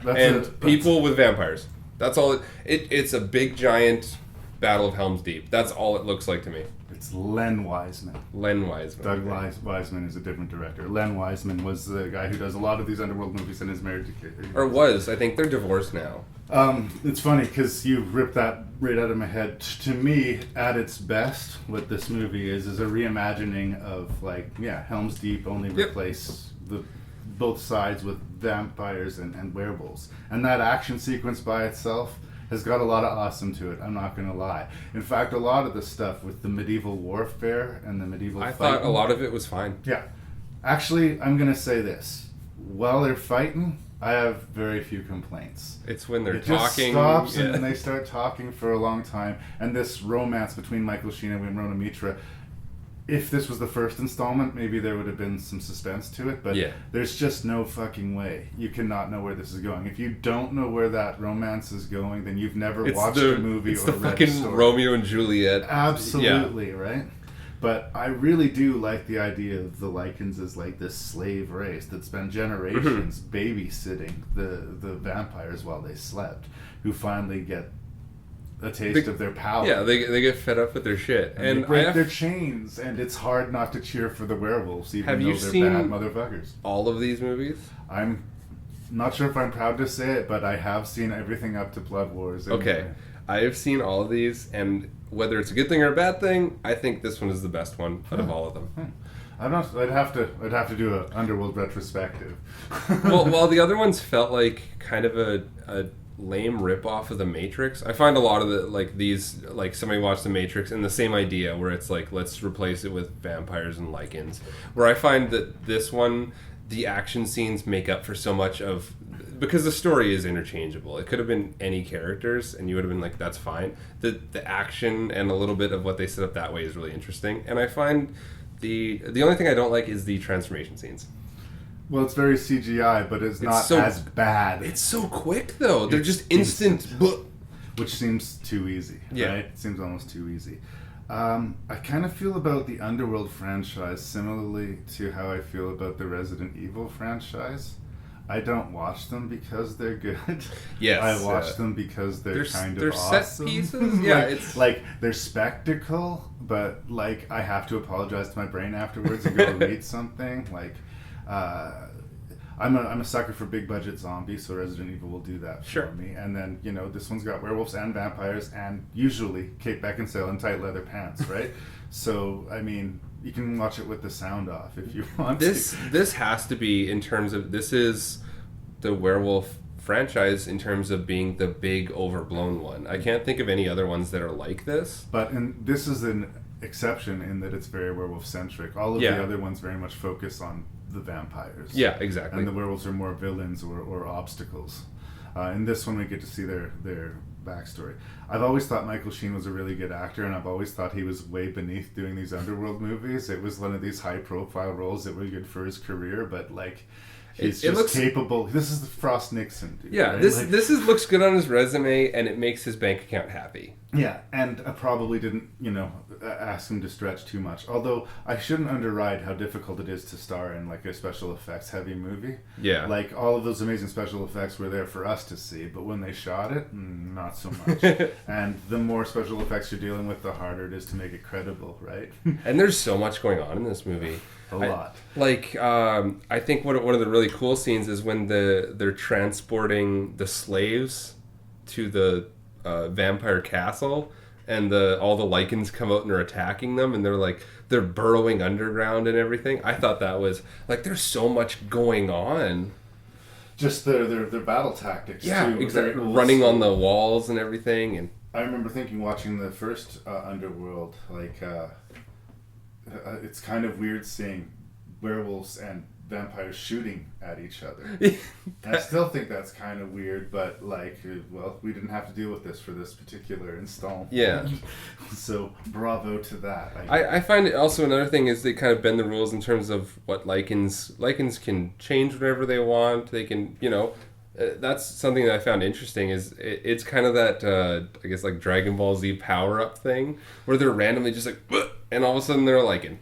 people with vampires. That's all. It's a big giant Battle of Helm's Deep. That's all it looks like to me. It's Len Wiseman. Doug Wiseman is a different director. Len Wiseman was the guy who does a lot of these Underworld movies and is married to Kate. Or was. I think they're divorced now. It's funny because you ripped that right out of my head. To me, at its best, what this movie is a reimagining of, Helm's Deep, only replace both sides with vampires and werewolves. And that action sequence by itself has got a lot of awesome to it, I'm not going to lie. In fact, a lot of the stuff with the medieval warfare and the medieval I fighting, thought a lot of it was fine. Yeah. Actually, I'm going to say this. While they're fighting, I have very few complaints. It's when they're it talking. Just stops and then they start talking for a long time. And this romance between Michael Sheen and Winona Mitra, if this was the first installment, maybe there would have been some suspense to it, but there's just no fucking way. You cannot know where this is going. If you don't know where that romance is going, then you've never watched a movie it's or the read fucking a story. Romeo and Juliet. Absolutely, right? But I really do like the idea of the Lycans as like this slave race that spent generations babysitting the vampires while they slept, who finally get a taste of their power. Yeah, they get fed up with their shit. And they break their chains, and it's hard not to cheer for the werewolves, even though they're bad motherfuckers. All of these movies? I'm not sure if I'm proud to say it, but I have seen everything up to Blood Wars. Okay. I have seen all of these, and whether it's a good thing or a bad thing, I think this one is the best one out of all of them. I'd have to do an Underworld retrospective. Well, while the other ones felt like kind of a lame rip-off of The Matrix, I find a lot of the somebody watched The Matrix and the same idea where it's like, let's replace it with vampires and Lycans, where I find that this one, the action scenes make up for so much of, because the story is interchangeable. It could have been any characters and you would have been like, that's fine. The action and a little bit of what they set up that way is really interesting, and I find the only thing I don't like is the transformation scenes. Well, it's very CGI, but it's not as bad. It's so quick, though. They're just instant. Which seems too easy, right? It seems almost too easy. I kind of feel about the Underworld franchise similarly to how I feel about the Resident Evil franchise. I don't watch them because they're good. Yes. I watch them because they're kind of awesome. They're set pieces? Yeah. it's like they're spectacle, but I have to apologize to my brain afterwards and go read something. I'm a sucker for big budget zombies, so Resident Evil will do that for me. And then, this one's got werewolves and vampires and usually Kate Beckinsale in tight leather pants, right? So, I mean, you can watch it with the sound off if you want to. This has to be, in terms of, this is the Werewolf franchise in terms of being the big overblown one. I can't think of any other ones that are like this. But this is an exception in that it's very werewolf centric. All of the other ones very much focus on the vampires. Yeah, exactly. And the werewolves are more villains or obstacles. In this one we get to see their backstory. I've always thought Michael Sheen was a really good actor, and I've always thought he was way beneath doing these Underworld movies. It was one of these high profile roles that were good for his career, but he's just capable. This is the Frost Nixon dude. Yeah, right? This looks good on his resume, and it makes his bank account happy. Yeah, and I probably didn't, ask him to stretch too much. Although I shouldn't underride how difficult it is to star in a special effects heavy movie. Yeah. All of those amazing special effects were there for us to see, but when they shot it, not so much. And the more special effects you're dealing with, the harder it is to make it credible, right? And there's so much going on in this movie. A lot. I think one of the really cool scenes is when they're transporting the slaves to the vampire castle, and all the Lycans come out and are attacking them, and they're burrowing underground and everything. I thought that was there's so much going on. Just their battle tactics. Yeah, too. exactly. Running on the walls and everything. And I remember watching the first Underworld, it's kind of weird seeing werewolves and vampires shooting at each other. I still think that's kind of weird, but we didn't have to deal with this for this particular installment. Yeah. So bravo to that. I find it also another thing is they kind of bend the rules in terms of what Lycans can change whatever they want. They can, that's something that I found interesting is it's kind of that, I guess Dragon Ball Z power-up thing where they're randomly just and all of a sudden they're a Lycan.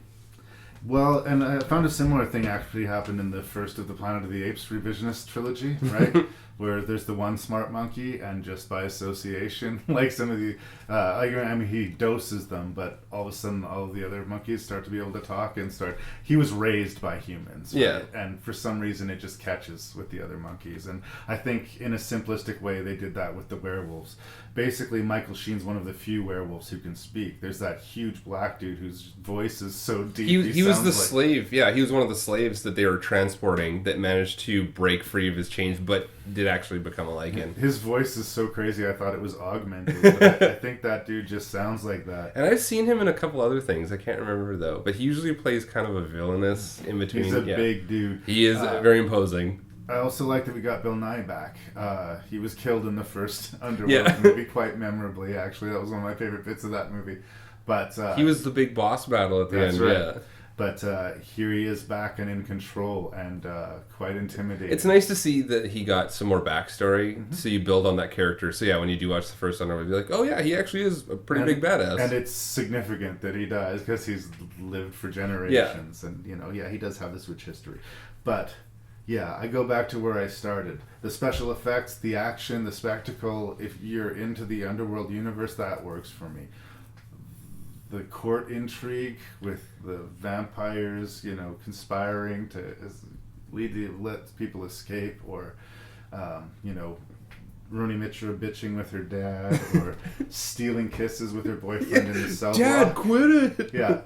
Well, and I found a similar thing actually happened in the first of the Planet of the Apes revisionist trilogy, right? where there's the one smart monkey, and just by association, like some of the, I mean, he doses them, but all of a sudden, all of the other monkeys start to be able to talk and start. He was raised by humans, right? Yeah, and for some reason, it just catches with the other monkeys. And I think, in a simplistic way, they did that with the werewolves. Basically, Michael Sheen's one of the few werewolves who can speak. There's that huge black dude whose voice is so deep. He was the slave. Yeah, he was one of the slaves that they were transporting that managed to break free of his chains, but did actually become a Lycan. His voice is so crazy, I thought it was augmented. But I think that dude just sounds like that. And I've seen him in a couple other things. I can't remember, though. But he usually plays kind of a villainous in between. He's a big dude. He is very imposing. I also like that we got Bill Nye back. He was killed in the first Underworld movie quite memorably, actually. That was one of my favorite bits of that movie. But he was the big boss battle at the end, right. yeah. But here he is back and in control, and quite intimidating. It's nice to see that he got some more backstory, so you build on that character. So yeah, when you do watch the first Underworld, you're like, oh yeah, he actually is a pretty big badass. And it's significant that he dies, because he's lived for generations. And, he does have this rich history. But, yeah, I go back to where I started. The special effects, the action, the spectacle, if you're into the Underworld universe, that works for me. The court intrigue with the vampires, conspiring to let people escape, or, Rooney Mitra bitching with her dad, or stealing kisses with her boyfriend in the cell Dad, block. quit it! Yeah.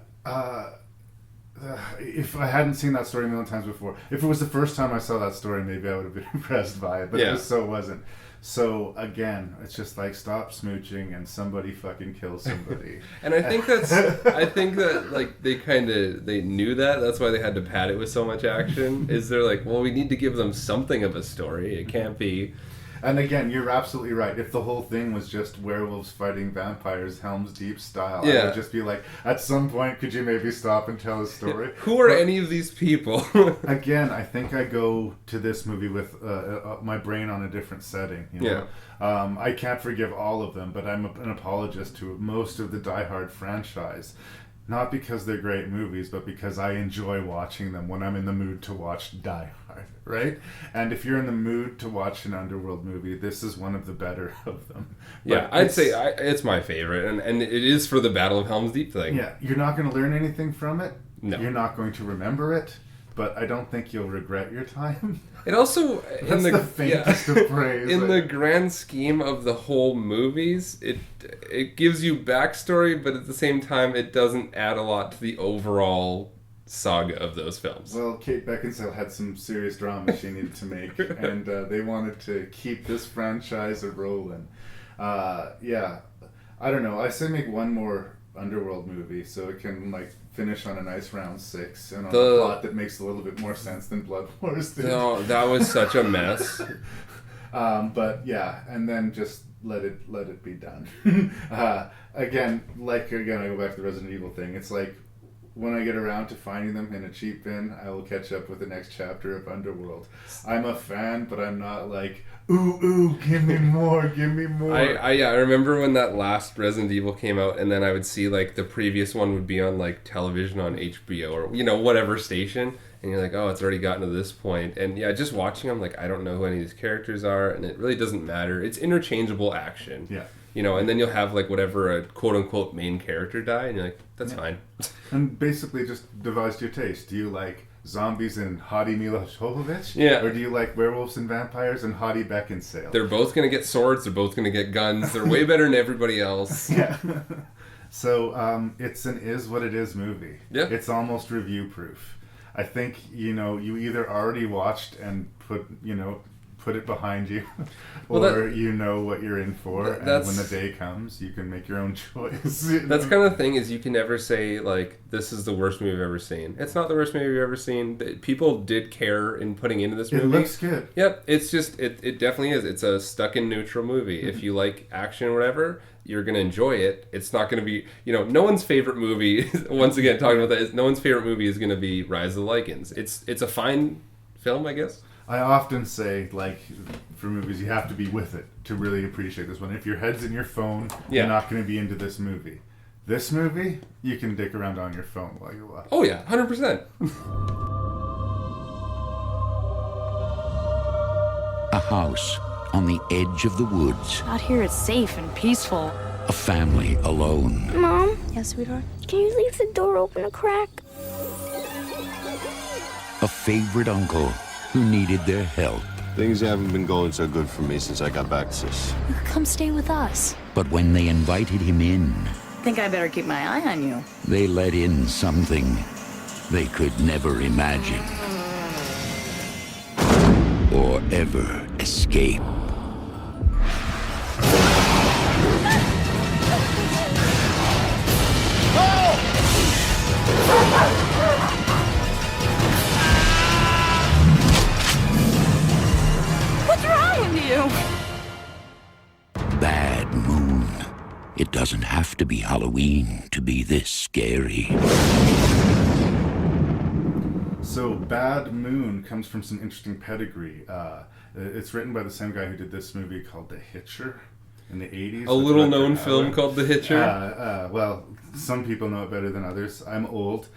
If I hadn't seen that story a million times before, if it was the first time I saw that story, maybe I would have been impressed by it, but it just so wasn't. So again, it's just like, stop smooching and somebody fucking kill somebody. And I think that like they knew that. That's why they had to pad it with so much action. Is they're like, well, we need to give them something of a story. It can't be. And again, you're absolutely right. If the whole thing was just werewolves fighting vampires, Helm's Deep style, I would just be like, at some point, could you maybe stop and tell a story? Who are any of these people? Again, I think I go to this movie with my brain on a different setting. I can't forgive all of them, but I'm an apologist to most of the Die Hard franchise. Not because they're great movies, but because I enjoy watching them when I'm in the mood to watch Die Hard, right? And if you're in the mood to watch an Underworld movie, this is one of the better of them. But I'd say it's my favorite, and it is for the Battle of Helm's Deep thing. Yeah, you're not going to learn anything from it. No. You're not going to remember it, but I don't think you'll regret your time. It also, That's the faintest of praise. In the grand scheme of the whole movies, it gives you backstory, but at the same time, it doesn't add a lot to the overall saga of those films. Well, Kate Beckinsale had some serious drama she needed to make, and they wanted to keep this franchise a-rolling. I don't know. I say make one more Underworld movie so it can finish on a nice round 6 and on a plot that makes a little bit more sense than Blood Wars did. No, that was such a mess. But yeah, and then just let it be done. Again, I go back to the Resident Evil thing. It's like, when I get around to finding them in a cheap bin, I will catch up with the next chapter of Underworld. I'm a fan, but I'm not like, ooh, give me more, give me more. I remember when that last Resident Evil came out, and then I would see the previous one would be on television on HBO or whatever station, and you're like, oh, it's already gotten to this point. And yeah, just watching them, I don't know who any of these characters are, and it really doesn't matter. It's interchangeable action. Yeah. And then you'll have whatever a quote-unquote main character die, and you're like, that's fine. And basically just devise your taste. Do you like zombies and hottie Mila Jovovich? Yeah. Or do you like werewolves and vampires and hottie Beckinsale? They're both going to get swords, they're both going to get guns, they're way better than everybody else. Yeah. So it's an is what it is movie. Yeah. It's almost review proof. I think, you either already watched and put it behind you, or you know what you're in for, and when the day comes, you can make your own choice. That's kind of the thing, is you can never say, this is the worst movie I've ever seen. It's not the worst movie I've ever seen. People did care in putting into this movie. It looks good. Yep, it's just, it definitely is. It's a stuck-in-neutral movie. If you like action or whatever, you're going to enjoy it. It's not going to be, no one's favorite movie, once again, talking about that, is no one's favorite movie is going to be Rise of the Lycans. It's a fine film, I guess. I often say, for movies, you have to be with it to really appreciate this one. If your head's in your phone, you're not going to be into this movie. This movie, you can dick around on your phone while you watch. Oh yeah, 100%. A house on the edge of the woods. Out here it's safe and peaceful. A family alone. Mom? Yes, sweetheart? Can you leave the door open a crack? A favorite uncle who needed their help. Things haven't been going so good for me since I got back, sis. You could come stay with us. But when they invited him in, Think I better keep my eye on you. they let in something they could never imagine or ever escape. What's wrong with you? Bad Moon. It doesn't have to be Halloween to be this scary. So Bad Moon comes from some interesting pedigree. It's written by the same guy who did this movie called The Hitcher in the 80s. A little known film called The Hitcher. Well, some people know it better than others. I'm old.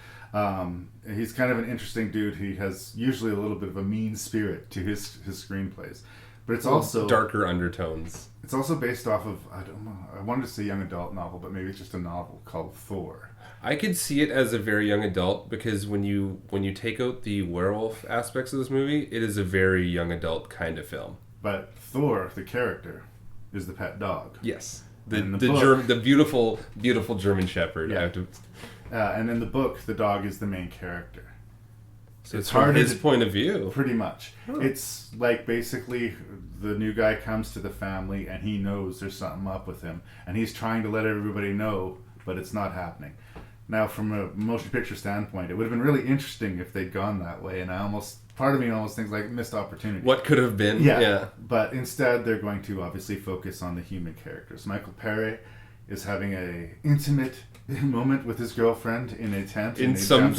He's kind of an interesting dude. He has usually a little bit of a mean spirit to his screenplays. But it's also darker undertones. It's also based off of, I don't know, I wanted to say young adult novel, but maybe it's just a novel called Thor. I could see it as a very young adult because when you take out the werewolf aspects of this movie, it is a very young adult kind of film. But Thor, the character, is the pet dog. Yes, the beautiful German Shepherd. Yeah. And in the book, the dog is the main character. So it's from his point of view. Pretty much. Huh. It's like basically the new guy comes to the family and he knows there's something up with him. And he's trying to let everybody know, but it's not happening. Now, from a motion picture standpoint, it would have been really interesting if they'd gone that way. And part of me almost thinks like missed opportunity. What could have been? Yeah. But instead, they're going to obviously focus on the human characters. Michael Paré is having a intimate moment with his girlfriend in a tent in some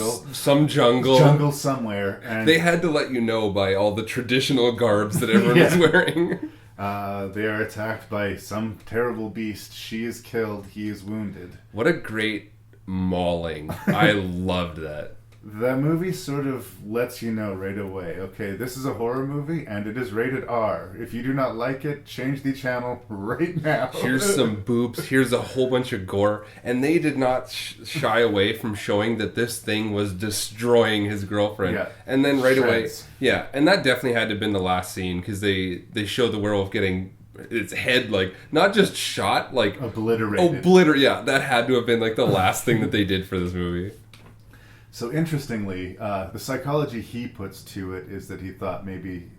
jungle somewhere, and they had to let you know by all the traditional garbs that everyone is wearing. They are attacked by some terrible beast. She is killed. He is wounded. What a great mauling! I loved that. The movie sort of lets you know right away, okay, this is a horror movie and it is rated R. If you do not like it, change the channel right now. Here's some boobs, here's a whole bunch of gore, and they did not shy away from showing that this thing was destroying his girlfriend. Yeah. And then right away, yeah, and that definitely had to have been the last scene because they showed the werewolf getting its head, like, not just shot, like obliterated. Yeah, that had to have been like the last thing that they did for this movie. So interestingly, the psychology he puts to it is that he thought maybe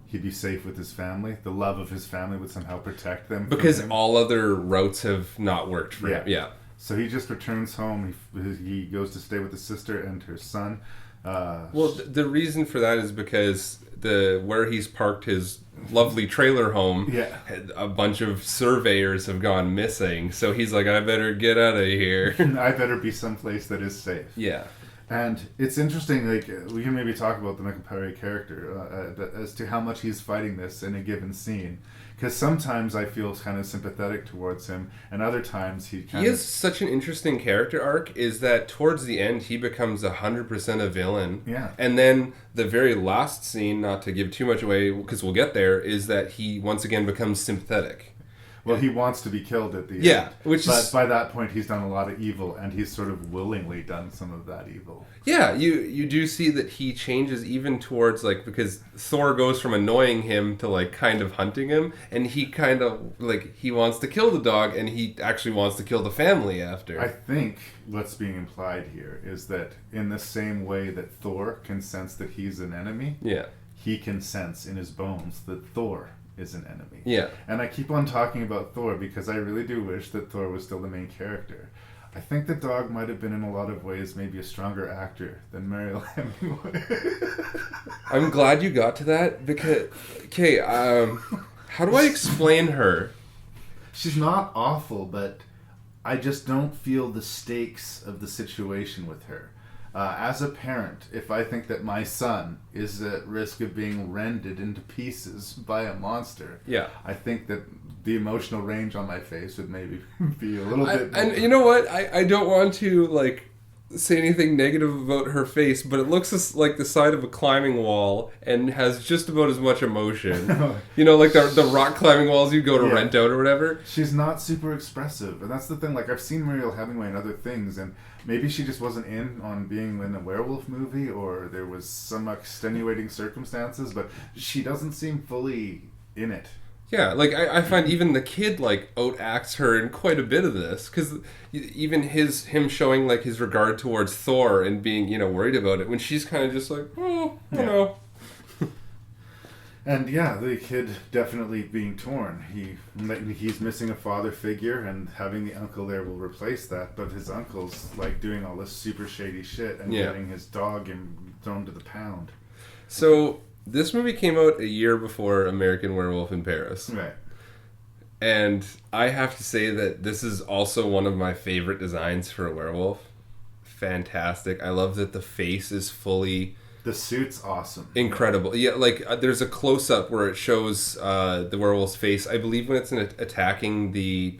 he'd be safe with his family. The love of his family would somehow protect them. Because all other routes have not worked for him. Yeah. So he just returns home. He goes to stay with his sister and her son. Well, the reason for that is because where he's parked his lovely trailer home, a bunch of surveyors have gone missing. So he's like, I better get out of here. I better be someplace that is safe. Yeah. And it's interesting, like, we can maybe talk about the Michael Paré character as to how much he's fighting this in a given scene. Because sometimes I feel kind of sympathetic towards him, and other times he has such an interesting character arc, is that towards the end he becomes 100% a villain. Yeah. And then the very last scene, not to give too much away, because we'll get there, is that he once again becomes sympathetic. Well, he wants to be killed at the end. Yeah, but by that point he's done a lot of evil, and he's sort of willingly done some of that evil. Yeah, you do see that he changes even towards, like, because Thor goes from annoying him to, like, kind of hunting him, and he kind of, like, he wants to kill the dog, and he actually wants to kill the family after. I think what's being implied here is that in the same way that Thor can sense that he's an enemy, he can sense in his bones that Thor is an enemy. Yeah. And I keep on talking about Thor because I really do wish that Thor was still the main character. I think the dog might have been in a lot of ways maybe a stronger actor than Mariel Hemingway. I'm glad you got to that because, okay, how do I explain her? She's not awful, but I just don't feel the stakes of the situation with her. As a parent, if I think that my son is at risk of being rended into pieces by a monster, I think that the emotional range on my face would maybe be a little bit more. And you know what? I don't want to, like, say anything negative about her face, but it looks like the side of a climbing wall and has just about as much emotion. You know, like the rock climbing walls you go to rent out or whatever. She's not super expressive, and that's the thing. Like, I've seen Muriel Hemingway in other things, and maybe she just wasn't in on being in a werewolf movie, or there was some extenuating circumstances, but she doesn't seem fully in it. Yeah, like I find even the kid like outacts her in quite a bit of this, because even him showing like his regard towards Thor and being, you know, worried about it, when she's kind of just like, oh, you know. And yeah, the kid definitely being torn. He's missing a father figure, and having the uncle there will replace that. But his uncle's like doing all this super shady shit and getting his dog thrown to the pound. So this movie came out a year before American Werewolf in Paris. Right. And I have to say that this is also one of my favorite designs for a werewolf. Fantastic. I love that the face is fully... The suit's awesome. Incredible. Yeah, like there's a close-up where it shows the werewolf's face. I believe when it's attacking the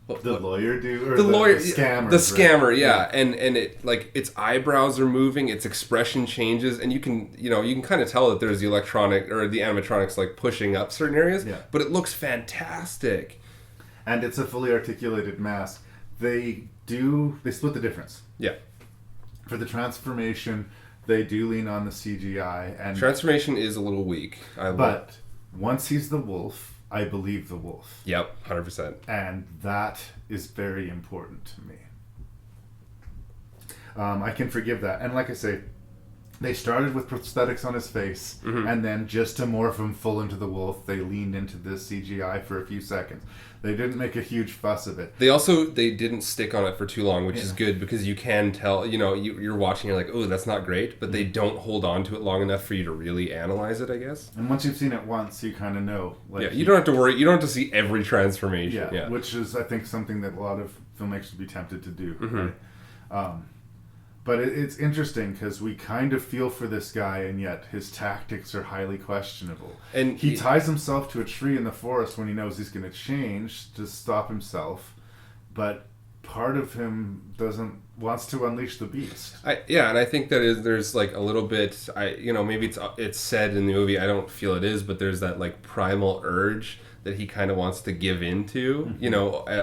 lawyer dude, or the lawyer, the scammer. The scammer, right? Yeah. And it like its eyebrows are moving, its expression changes, and you can kind of tell that there's the electronic or the animatronics like pushing up certain areas. Yeah. But it looks fantastic. And it's a fully articulated mask. They split the difference. Yeah. For the transformation, they do lean on the CGI, and transformation is a little weak. But once he's the wolf, I believe the wolf. Yep, 100%. And that is very important to me. I can forgive that. And like I say, they started with prosthetics on his face, and then just to morph him full into the wolf, they leaned into this CGI for a few seconds. They didn't make a huge fuss of it. They didn't stick on it for too long, which is good, because you can tell, you're watching, you're like, oh, that's not great, but they don't hold on to it long enough for you to really analyze it, I guess. And once you've seen it once, you kind of know. Like, you don't have to worry. You don't have to see every transformation. Yeah, which is, I think, something that a lot of filmmakers would be tempted to do. Right? But it's interesting because we kind of feel for this guy, and yet his tactics are highly questionable. And he ties himself to a tree in the forest when he knows he's going to change to stop himself, but part of him wants to unleash the beast. And I think that there's like a little bit, maybe it's said in the movie, I don't feel it is, but there's that like primal urge that he kind of wants to give into,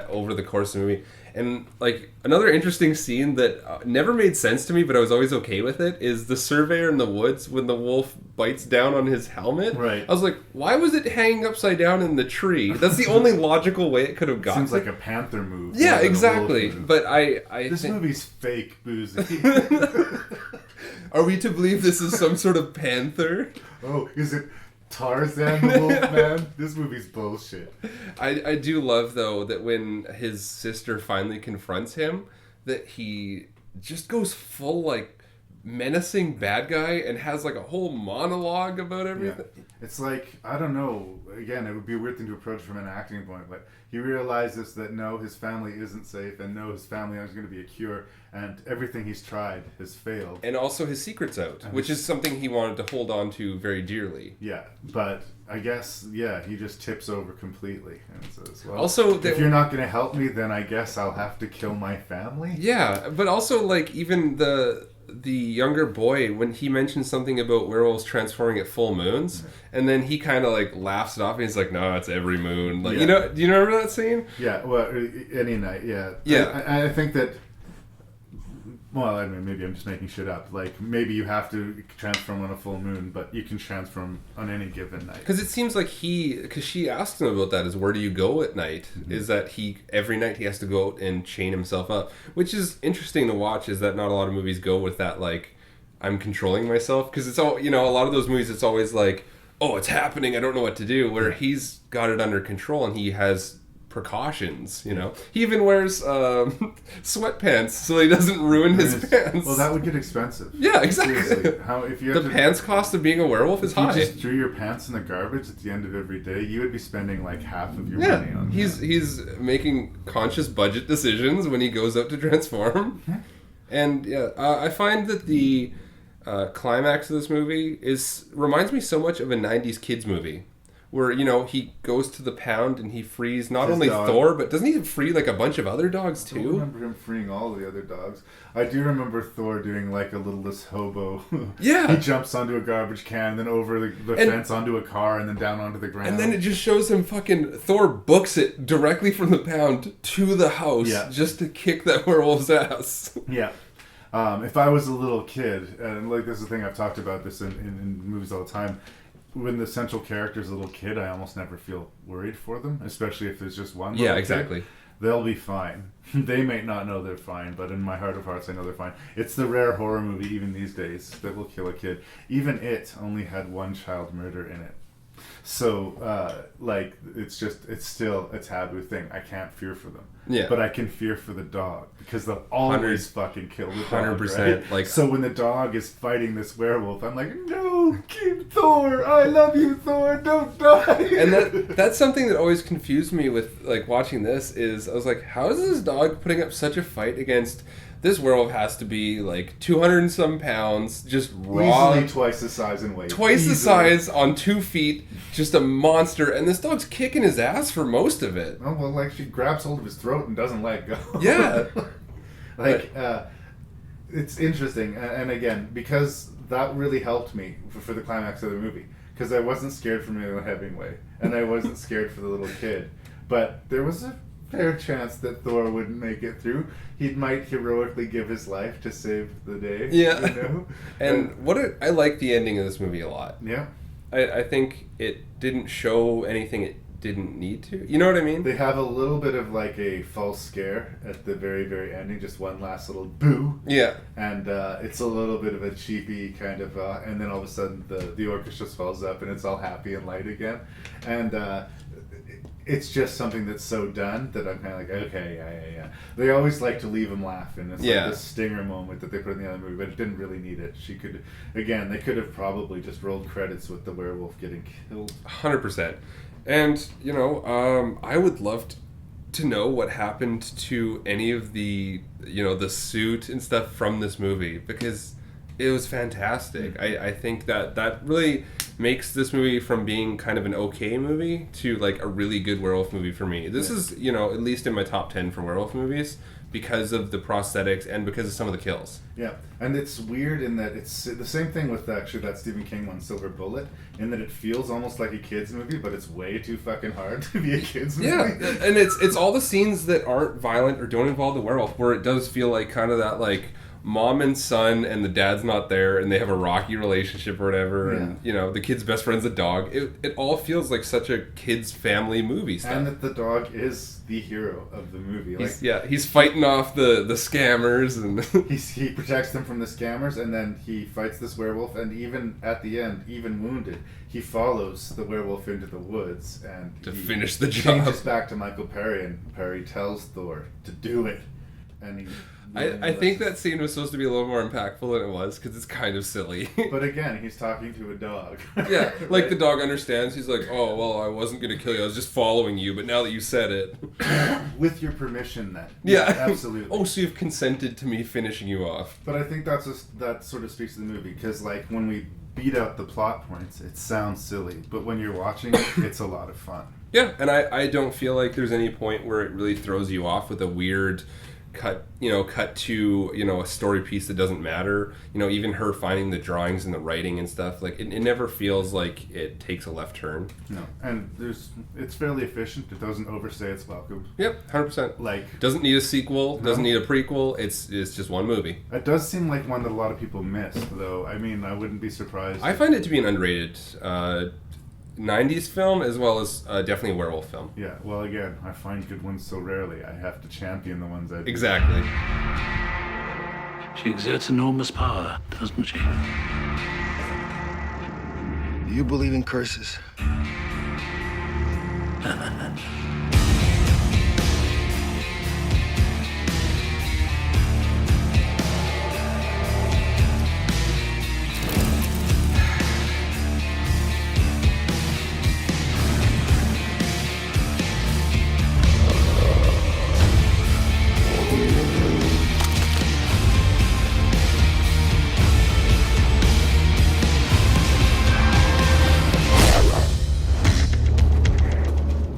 over the course of the movie. And like another interesting scene that never made sense to me, but I was always okay with it, is the surveyor in the woods when the wolf bites down on his helmet. Right. I was like, why was it hanging upside down in the tree? That's the only logical way it could have gotten. Seems like a panther move. Yeah, exactly. But this movie's fake, Buzi. Are we to believe this is some sort of panther? Oh, is it Tarzan the Wolfman? This movie's bullshit. I do love, though, that when his sister finally confronts him, that he just goes full, like, menacing bad guy and has, like, a whole monologue about everything. Yeah. It's like, I don't know, again, it would be a weird thing to approach from an acting point, but he realizes that no, his family isn't safe, and no, his family is going to be a cure, and everything he's tried has failed. And also his secret's out, which is something he wanted to hold on to very dearly. Yeah, but I guess, he just tips over completely and says, well, also, if you're not going to help me, then I guess I'll have to kill my family? Yeah, but also, like, even the younger boy, when he mentions something about werewolves transforming at full moons, and then he kind of like laughs it off, and he's like, no, it's every moon. Like, do you remember that scene? Yeah, well, any night, yeah. I think that, well, I mean, maybe I'm just making shit up. Like, maybe you have to transform on a full moon, but you can transform on any given night. Because it seems like because she asked him about that, is where do you go at night? Is that every night he has to go out and chain himself up, which is interesting to watch, is that not a lot of movies go with that, like, I'm controlling myself. Because it's all, a lot of those movies, it's always like, oh, it's happening, I don't know what to do, where he's got it under control and he has precautions, He even wears sweatpants so he doesn't ruin his pants. Well, that would get expensive. Yeah, exactly. Seriously. The pants cost of being a werewolf is high. If you just threw your pants in the garbage at the end of every day, you would be spending like half of your money on that. He's making conscious budget decisions when he goes out to transform. And I find that the climax of this movie reminds me so much of a 90s kids movie, where, he goes to the pound and he frees not His only dog. Thor, but doesn't he free like a bunch of other dogs I don't too? remember him freeing all the other dogs. I do remember Thor doing like a littlest hobo. Yeah. He jumps onto a garbage can, then over the fence onto a car, and then down onto the ground. And then it just shows him Thor books it directly from the pound to the house just to kick that werewolf's ass. Yeah. If I was a little kid, and like this is the thing, I've talked about this in movies all the time, when the central character is a little kid, I almost never feel worried for them, especially if there's just one. Yeah, exactly. Kid. They'll be fine. They may not know they're fine, but in my heart of hearts, I know they're fine. It's the rare horror movie, even these days, that will kill a kid. Even It only had one child murder in it. So, it's still a taboo thing. I can't fear for them. Yeah. But I can fear for the dog, because they'll always fucking kill the dog, 100%. right? So when the dog is fighting this werewolf, I'm like, no, keep Thor. I love you, Thor. Don't die. And that's something that always confused me with like watching this is I was like, how is this dog putting up such a fight against this werewolf? Has to be like 200 and some pounds, just raw, easily twice the size in weight, the size, on 2 feet, just a monster, and this dog's kicking his ass for most of it. Oh well, like she grabs hold of his throat and doesn't let go. Yeah. It's interesting, and again, because that really helped me for the climax of the movie, because I wasn't scared for Milo Hemingway, and I wasn't scared for the little kid, but there was a fair chance that Thor wouldn't make it through. He might heroically give his life to save the day. Yeah. And I like the ending of this movie a lot. Yeah. I think it didn't show anything it didn't need to. You know what I mean? They have a little bit of like a false scare at the very, very ending, just one last little boo. Yeah. And it's a little bit of a cheapy kind of, and then all of a sudden the orchestra swells up and it's all happy and light again. And it's just something that's so done that I'm kind of like, okay, yeah. They always like to leave him laughing. It's like this stinger moment that they put in the other movie, but it didn't really need it. They could have probably just rolled credits with the werewolf getting killed. 100%. And, I would love to know what happened to any of the, the suit and stuff from this movie, because it was fantastic. I think that really makes this movie from being kind of an okay movie to like a really good werewolf movie for me. This is, at least in my top 10 for werewolf movies because of the prosthetics and because of some of the kills. Yeah, and it's weird in that it's the same thing with actually that Stephen King one, Silver Bullet, in that it feels almost like a kid's movie, but it's way too fucking hard to be a kid's movie. Yeah, and it's all the scenes that aren't violent or don't involve the werewolf where it does feel like kind of that like mom and son and the dad's not there and they have a rocky relationship or whatever, and the kid's best friend's a dog. It all feels like such a kid's family movie stuff. And that the dog is the hero of the movie. He's fighting off the scammers, and he protects them from the scammers, and then he fights this werewolf, and even at the end, even wounded, he follows the werewolf into the woods and to finish the job. Changes back to Michael Perry, and Perry tells Thor to do it, and he. I think that scene was supposed to be a little more impactful than it was, because it's kind of silly. But again, he's talking to a dog. Yeah, like the dog understands. He's like, oh, well, I wasn't going to kill you. I was just following you, but now that you said it. With your permission, then. Yeah. Absolutely. Oh, so you've consented to me finishing you off. But I think that sort of speaks to the movie, because like when we beat out the plot points, it sounds silly, but when you're watching it, it's a lot of fun. Yeah, and I don't feel like there's any point where it really throws you off with a weird cut to a story piece that doesn't matter. Even her finding the drawings and the writing and stuff, like it never feels like it takes a left turn. No, and it's fairly efficient. It doesn't overstay its welcome. Yep, 100%. Like doesn't need a sequel, doesn't need a prequel. It's just one movie. It does seem like one that a lot of people missed, though. I mean, I wouldn't be surprised. I find it to be an underrated 90s film, as well as definitely a werewolf film. Yeah, well, again, I find good ones so rarely. I have to champion the ones I do. Exactly. She exerts enormous power, doesn't she? Do you believe in curses?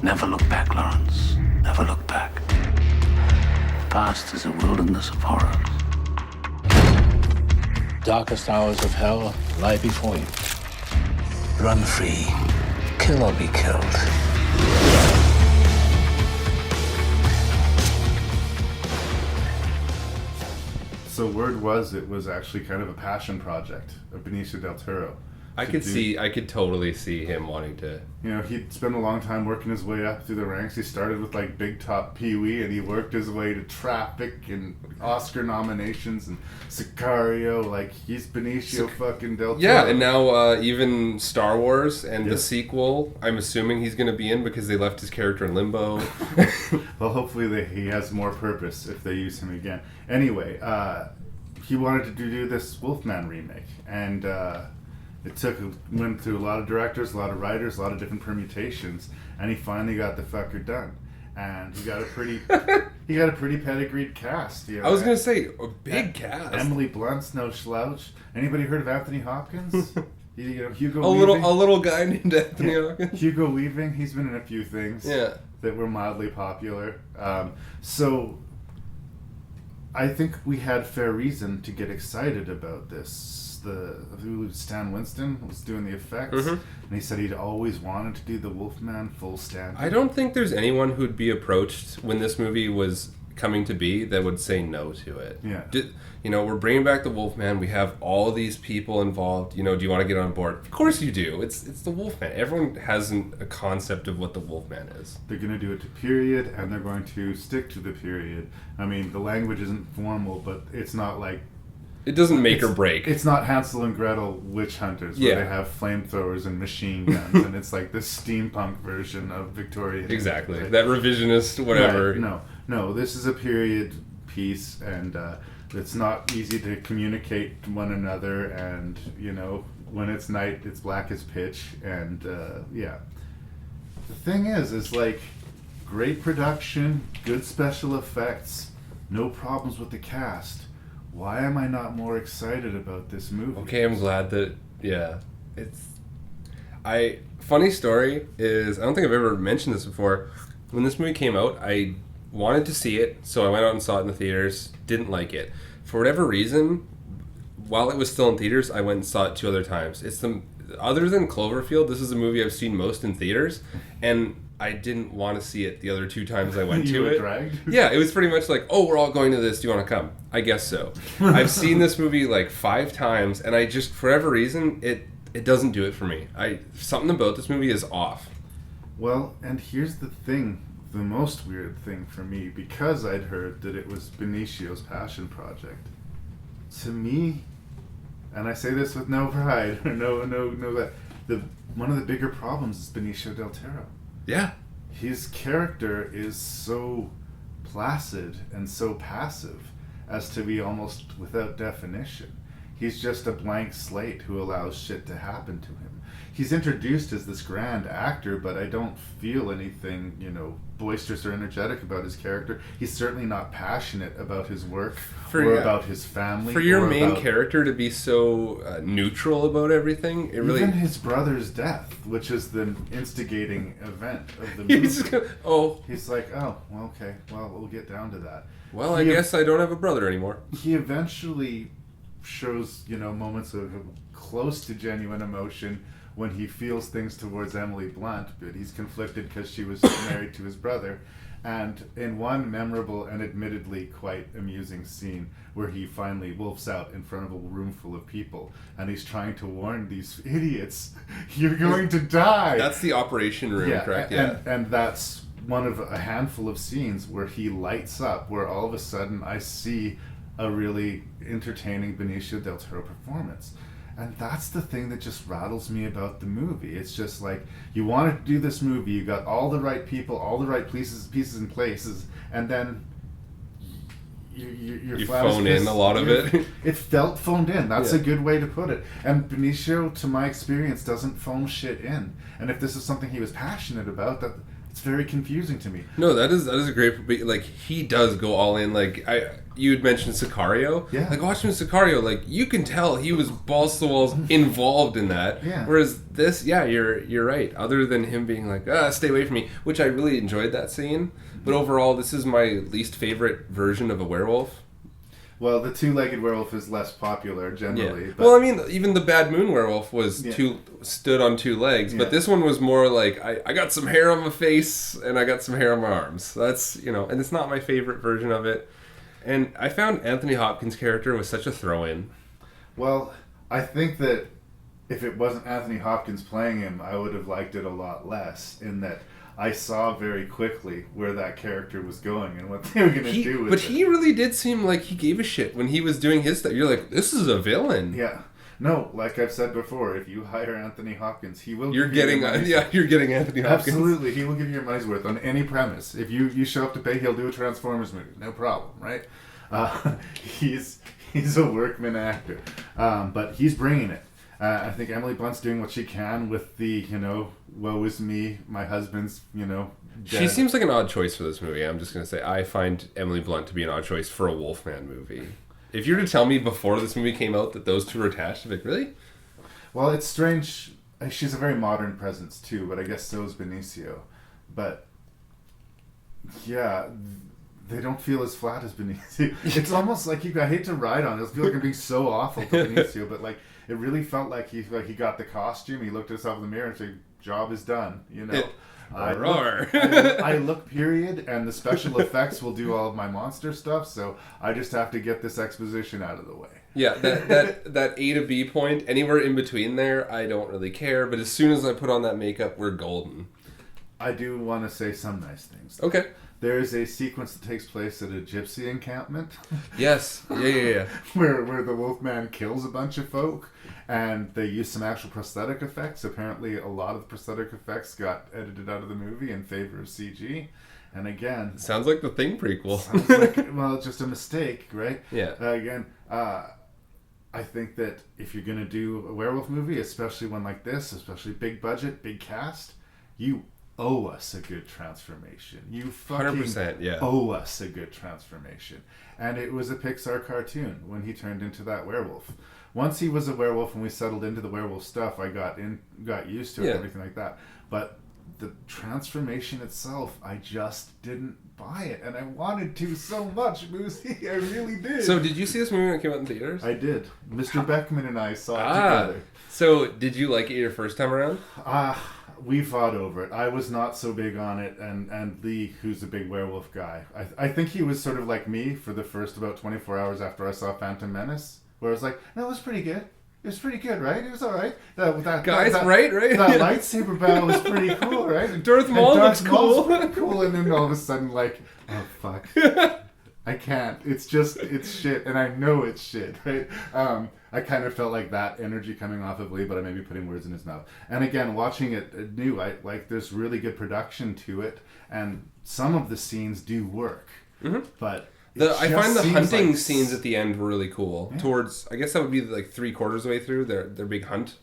Never look back, Lawrence. Never look back. The past is a wilderness of horrors. Darkest hours of hell lie before you. Run free. Kill or be killed. So word was it was actually kind of a passion project of Benicio del Toro. I could totally see him wanting to. You know, he'd spent a long time working his way up through the ranks. He started with like Big Top Pee-wee, and he worked his way to Traffic and Oscar nominations and Sicario. Like, he's Benicio fucking del Toro. Yeah, and now even Star Wars and the sequel, I'm assuming he's going to be in because they left his character in limbo. Well, hopefully he has more purpose if they use him again. Anyway, he wanted to do this Wolfman remake, and went through a lot of directors, a lot of writers, a lot of different permutations, and he finally got the fucker done. And he got a pretty pedigreed cast. You know? I was gonna say a big cast. Emily Blunt's no slouch. Anybody heard of Anthony Hopkins? Hugo. A little guy named Anthony Hopkins. Hugo Weaving. He's been in a few things. That were mildly popular. So I think we had fair reason to get excited about this. Stan Winston was doing the effects, and he said he'd always wanted to do the Wolfman full stand. I don't think there's anyone who'd be approached when this movie was coming to be that would say no to it. Yeah. We're bringing back the Wolfman. We have all these people involved. Do you want to get on board? Of course you do. It's the Wolfman. Everyone has a concept of what the Wolfman is. They're going to do it to period, and they're going to stick to the period. I mean, the language isn't formal, but it's not like... It doesn't make or break. It's not Hansel and Gretel witch hunters where they have flamethrowers and machine guns, and it's like this steampunk version of Victorian. Exactly. Right? That revisionist, whatever. Right. No, this is a period piece, and it's not easy to communicate to one another, and, when it's night, it's black as pitch, and, The thing is like, great production, good special effects, no problems with the cast. Why am I not more excited about this movie? Okay, I'm glad that, funny story is, I don't think I've ever mentioned this before. When this movie came out, I wanted to see it, so I went out and saw it in the theaters, didn't like it. For whatever reason, while it was still in theaters, I went and saw it 2 other times. Other than Cloverfield, this is a movie I've seen most in theaters, and I didn't want to see it the other 2 times I went to it. Dragged? Yeah, it was pretty much like, oh, we're all going to this. Do you want to come? I guess so. I've seen this movie like 5 times, and I just, for whatever reason, it doesn't do it for me. Something about this movie is off. Well, and here's the thing, the most weird thing for me, because I'd heard that it was Benicio's passion project. To me, and I say this with no pride, no, one of the bigger problems is Benicio del Toro. Yeah. His character is so placid and so passive as to be almost without definition. He's just a blank slate who allows shit to happen to him. He's introduced as this grand actor, but I don't feel anything, boisterous or energetic about his character. He's certainly not passionate about his work about his family. For your main character to be so neutral about everything, even his brother's death, which is the instigating event of the movie. He's like, oh, well, okay, well, we'll get down to that. Well, I guess I don't have a brother anymore. He eventually shows, moments of close to genuine emotion when he feels things towards Emily Blunt, but he's conflicted because she was married to his brother. And in one memorable and admittedly quite amusing scene where he finally wolfs out in front of a room full of people, and he's trying to warn these idiots, you're going to die. That's the operation room, correct? And that's one of a handful of scenes where he lights up, where all of a sudden I see a really entertaining Benicio del Toro performance. And that's the thing that just rattles me about the movie. It's just like, you wanted to do this movie, you got all the right people, all the right pieces and places, and then you phone in a lot of it. It felt phoned in. That's a good way to put it. And Benicio, to my experience, doesn't phone shit in. And if this is something he was passionate about, It's very confusing to me. No, that is a great. Like he does go all in. Like you had mentioned Sicario. Yeah. Like watching Sicario, like you can tell he was balls to the walls involved in that. Yeah. Whereas this, you're right. Other than him being like, stay away from me, which I really enjoyed that scene. But overall, this is my least favorite version of a werewolf. Well, the two-legged werewolf is less popular generally. Yeah. But... Well, I mean, even the Bad Moon werewolf was stood on two legs, but this one was more like I got some hair on my face and I got some hair on my arms. That's and it's not my favorite version of it. And I found Anthony Hopkins' character was such a throw-in. Well, I think that if it wasn't Anthony Hopkins playing him, I would have liked it a lot less. In that I saw very quickly where that character was going and what they were going to do with it. But he really did seem like he gave a shit when he was doing his stuff. You're like, this is a villain. Yeah. No, like I've said before, if you hire Anthony Hopkins, he will. You're getting Anthony Hopkins. Absolutely, he will give you your money's worth on any premise. If you show up to pay, he'll do a Transformers movie, no problem, right? He's a workman actor, but he's bringing it. I think Emily Blunt's doing what she can with the, woe is me, my husband's, dead. She seems like an odd choice for this movie. I'm just going to say, I find Emily Blunt to be an odd choice for a Wolfman movie. If you were to tell me before this movie came out that those two were attached, I'd be like, really? Well, it's strange. She's a very modern presence, too, but I guess so is Benicio. But, yeah, they don't feel as flat as Benicio. It's almost like I hate to ride on it. I feel like I'm being so awful to Benicio, but, like, it really felt like he got the costume. He looked at himself in the mirror and said, "Job is done." I look period, and the special effects will do all of my monster stuff. So I just have to get this exposition out of the way. Yeah, that A to B point, anywhere in between there, I don't really care. But as soon as I put on that makeup, we're golden. I do want to say some nice things. Okay. There is a sequence that takes place at a gypsy encampment. Yes. Yeah. where the Wolfman kills a bunch of folk, and they use some actual prosthetic effects. Apparently, a lot of the prosthetic effects got edited out of the movie in favor of CG. And again... Sounds like the Thing prequel. Sounds like, well, just a mistake, right? Yeah. I think that if you're going to do a werewolf movie, especially one like this, especially big budget, big cast, you owe us a good transformation. You fucking 100%, owe us a good transformation. And it was a Pixar cartoon when he turned into that werewolf. Once he was a werewolf and we settled into the werewolf stuff, I got used to it and everything like that. But the transformation itself, I just didn't buy it. And I wanted to so much, Buzi. I really did. So did you see this movie when it came out in theaters? I did. Mr. Beckman and I saw it together. So did you like it your first time around? We fought over it. I was not so big on it, and Lee, who's a big werewolf guy, I think he was sort of like me for the first about 24 hours after I saw Phantom Menace, where I was like, no, it was pretty good. It was pretty good, right? It was all right. Right? That lightsaber battle was pretty cool, right? And Darth Maul looks cool. Cool, and then all of a sudden, like, oh, fuck. I can't. It's shit, and I know it's shit, right? I kind of felt like that energy coming off of Lee, but I may be putting words in his mouth. And again, watching it new, there's really good production to it, and some of the scenes do work. Mm-hmm. But I find the hunting scenes at the end really cool. Yeah. Towards, I guess that would be like 3/4 of the way through their big hunt.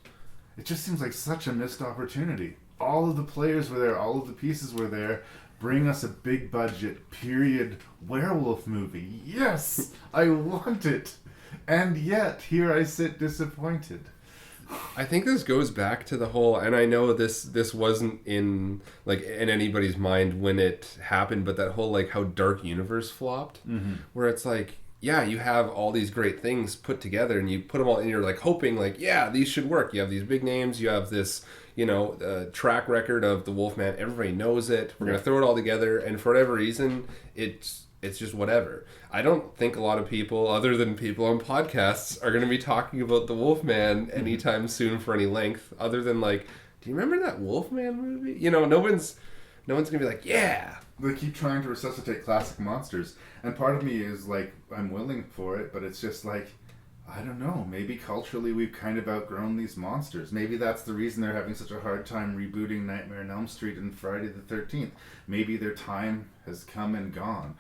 It just seems like such a missed opportunity. All of the players were there, all of the pieces were there. Bring us a big budget, period, werewolf movie. Yes! I want it. And yet, here I sit disappointed. I think this goes back to the whole, and I know this wasn't in anybody's mind when it happened, but that whole how Dark Universe flopped, where it's like, yeah, you have all these great things put together, and you put them all, and you're hoping yeah, these should work. You have these big names, you have this track record of the Wolfman. Everybody knows it. We're gonna throw it all together, and for whatever reason, it's just whatever. I don't think a lot of people, other than people on podcasts, are going to be talking about the Wolfman anytime soon for any length, other than do you remember that Wolfman movie? No one's going to be like, yeah. They keep trying to resuscitate classic monsters, and part of me is I'm willing for it, but it's just I don't know, maybe culturally we've kind of outgrown these monsters. Maybe that's the reason they're having such a hard time rebooting Nightmare on Elm Street and Friday the 13th. Maybe their time has come and gone.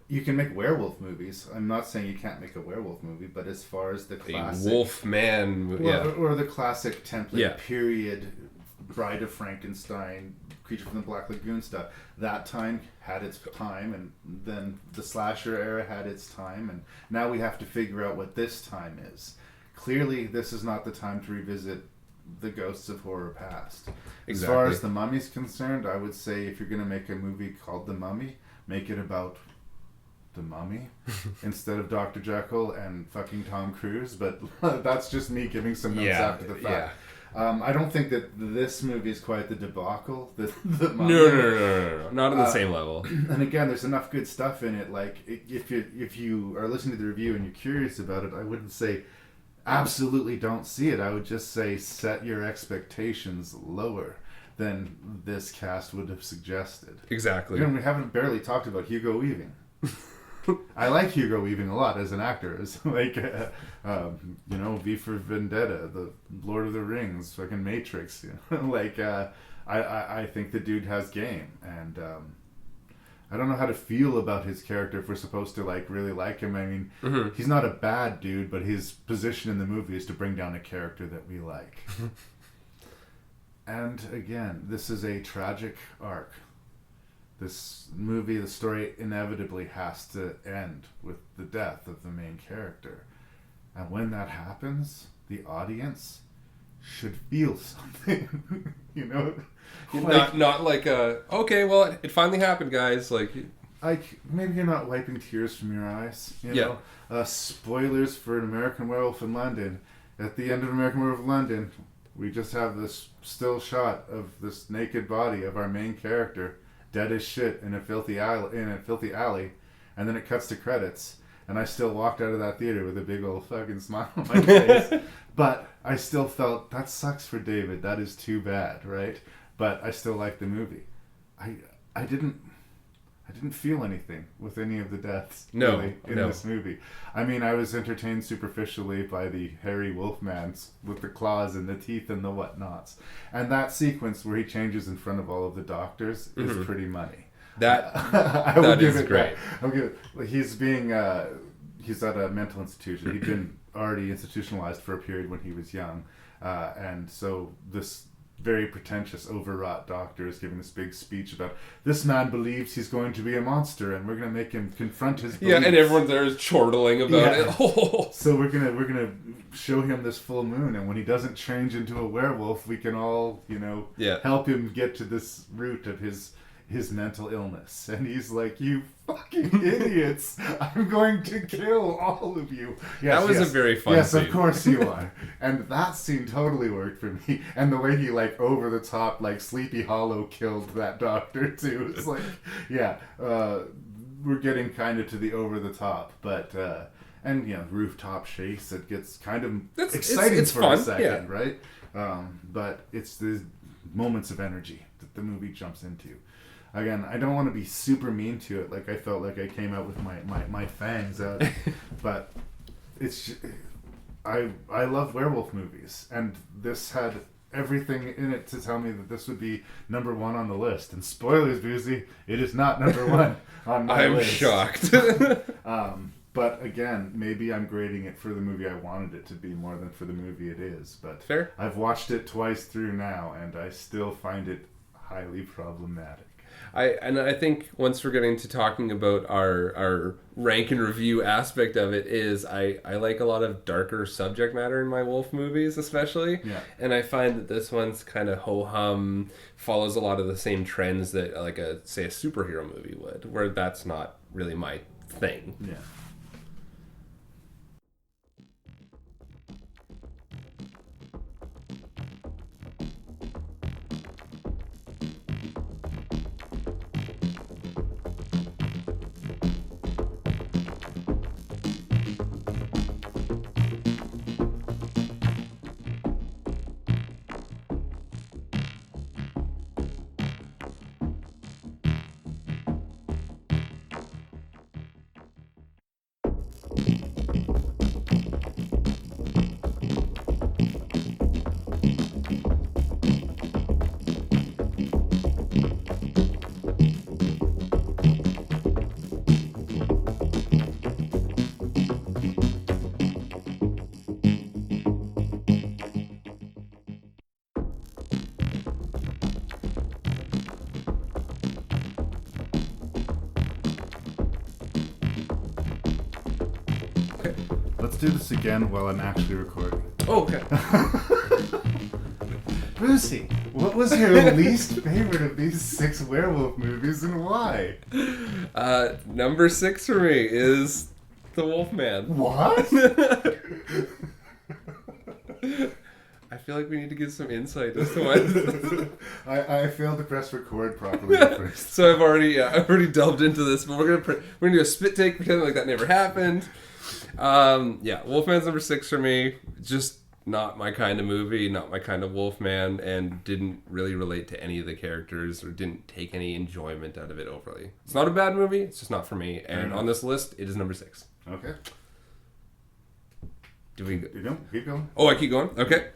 You can make werewolf movies. I'm not saying you can't make a werewolf movie, but as far as the classic... A Wolfman movie, or the classic template, period, Bride of Frankenstein, Creature from the Black Lagoon stuff. That time had its time, and then the slasher era had its time, and now we have to figure out what this time is. Clearly, this is not the time to revisit the ghosts of horror past. Exactly. As far as The Mummy's concerned, I would say if you're going to make a movie called The Mummy, make it about the mummy instead of Dr. Jekyll and fucking Tom Cruise, but that's just me giving some notes after the fact. I don't think that this movie is quite the debacle. The Mummy. No, not on the same level. And again, there's enough good stuff in it. Like if you are listening to the review and you're curious about it, I wouldn't say absolutely don't see it. I would just say set your expectations lower than this cast would have suggested. Exactly. And we haven't barely talked about Hugo Weaving. I like Hugo Weaving a lot as an actor. As like, V for Vendetta, the Lord of the Rings, fucking Matrix. Like, I think the dude has game, and I don't know how to feel about his character if we're supposed to like really like him. I mean, he's not a bad dude, but his position in the movie is to bring down a character that we like. And again, this is a tragic arc. This movie, the story inevitably has to end with the death of the main character. And when that happens, the audience should feel something, Like, not like, okay, well, it finally happened, guys. Like maybe you're not wiping tears from your eyes, you know? Spoilers for An American Werewolf in London. At the end of American Werewolf in London, we just have this still shot of this naked body of our main character, dead as shit in a filthy alley, and then it cuts to credits, and I still walked out of that theater with a big old fucking smile on my face. But I still felt, that sucks for David, that is too bad, right? But I still liked the movie. I didn't feel anything with any of the deaths in this movie. I mean, I was entertained superficially by the hairy Wolfmans with the claws and the teeth and the whatnots. And that sequence where he changes in front of all of the doctors is pretty money. That is great. He's at a mental institution. He'd been already institutionalized for a period when he was young. And so this very pretentious, overwrought doctor is giving this big speech about this man believes he's going to be a monster, and we're going to make him confront his beliefs. Yeah, and everyone there is chortling about it. So we're gonna show him this full moon, and when he doesn't change into a werewolf, we can all help him get to this root of his mental illness. And he's like, "You fucking idiots! I'm going to kill all of you." Yes, that was a very fun scene. Yes, of course you are. And that scene totally worked for me. And the way he over the top, Sleepy Hollow killed that doctor too. It's like, we're getting kind of to the over the top, but and rooftop chase. It gets kind of exciting it's for fun. A second, right? But it's the moments of energy that the movie jumps into. Again, I don't want to be super mean to it. Like, I felt like I came out with my fangs out. But it's... I love werewolf movies. And this had everything in it to tell me that this would be number one on the list. And spoilers, Buzi, it is not number one on my list. I'm shocked. But again, maybe I'm grading it for the movie I wanted it to be more than for the movie it is. But fair. I've watched it twice through now, and I still find it highly problematic. I think once we're getting to talking about our rank and review aspect of it is I like a lot of darker subject matter in my wolf movies, especially. Yeah. And I find that this one's kind of ho-hum, follows a lot of the same trends that say a superhero movie would, where that's not really my thing. Yeah. Okay. Let's do this again while I'm actually recording. Oh, okay. Buzi, what was your least favorite of these 6 werewolf movies and why? Number 6 for me is the Wolfman. What? I feel like we need to get some insight as to why. I failed to press record properly at first. So I've already delved into this, but we're gonna do a spit take, pretend like that never happened. Wolfman's number 6 for me. Just not my kind of movie, not my kind of Wolfman, and didn't really relate to any of the characters or didn't take any enjoyment out of it overly. It's not a bad movie, it's just not for me. And on this list, it is number 6. Okay. Do we keep going? Oh, I keep going? Okay.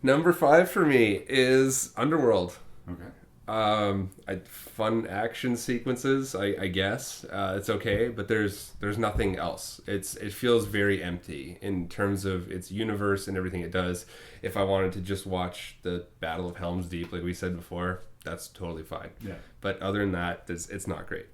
Number 5 for me is Underworld. Okay. Fun action sequences, I guess. It's okay, but there's nothing else. It feels very empty in terms of its universe and everything it does. If I wanted to just watch the Battle of Helm's Deep, like we said before, that's totally fine. Yeah. But other than that, it's not great.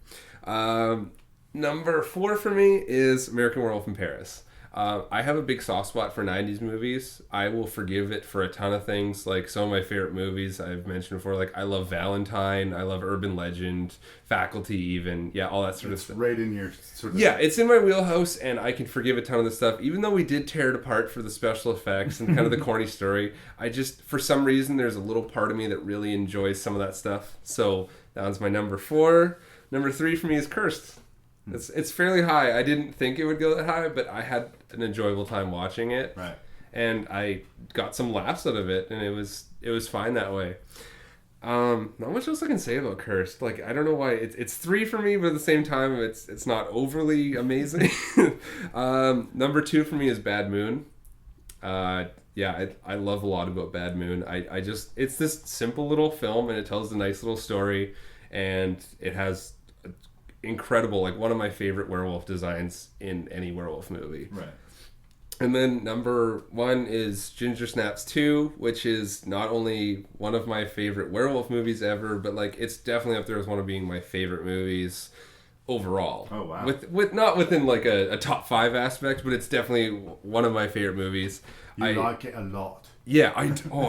Number 4 for me is American Werewolf in Paris. I have a big soft spot for 90s movies. I will forgive it for a ton of things. Like some of my favorite movies I've mentioned before. Like I love Valentine. I love Urban Legend. Faculty even. Yeah, all that sort of stuff. Right in your sort of... Yeah, it's in my wheelhouse and I can forgive a ton of the stuff. Even though we did tear it apart for the special effects and kind of the corny story. I just, for some reason, there's a little part of me that really enjoys some of that stuff. So that was my number 4. Number 3 for me is Cursed. It's fairly high. I didn't think it would go that high, but I had an enjoyable time watching it. Right. And I got some laughs out of it, and it was fine that way. Not much else I can say about Cursed. Like I don't know why it's 3 for me, but at the same time it's not overly amazing. Number 2 for me is Bad Moon. I love a lot about Bad Moon. I just it's this simple little film, and it tells a nice little story, and it has incredible, like one of my favorite werewolf designs in any werewolf movie. Right. And then number 1 is Ginger Snaps 2, which is not only one of my favorite werewolf movies ever, but like it's definitely up there as one of being my favorite movies overall. Oh wow. With not within like a top 5 aspect, but it's definitely one of my favorite movies. You like it a lot. Yeah, I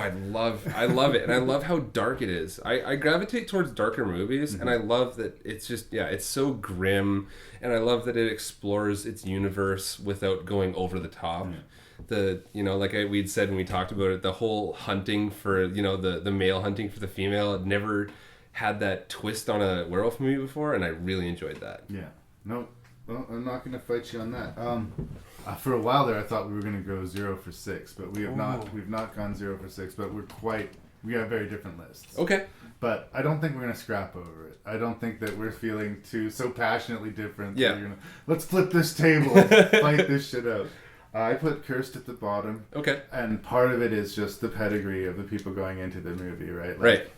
love it, and I love how dark it is. I gravitate towards darker movies, and I love that it's just it's so grim, and I love that it explores its universe without going over the top. The like we'd said when we talked about it, the whole hunting for the male hunting for the female, I'd never had that twist on a werewolf movie before, and I really enjoyed that. Yeah, no, well, I'm not going to fight you on that. For a while there, I thought we were going to go 0 for 6, but we have not. We've not gone 0 for 6, but we have very different lists. Okay. But I don't think we're going to scrap over it. I don't think that we're feeling so passionately different. Yeah. That we're gonna, let's flip this table and fight this shit out. I put Cursed at the bottom. Okay. And part of it is just the pedigree of the people going into the movie, right? Like right.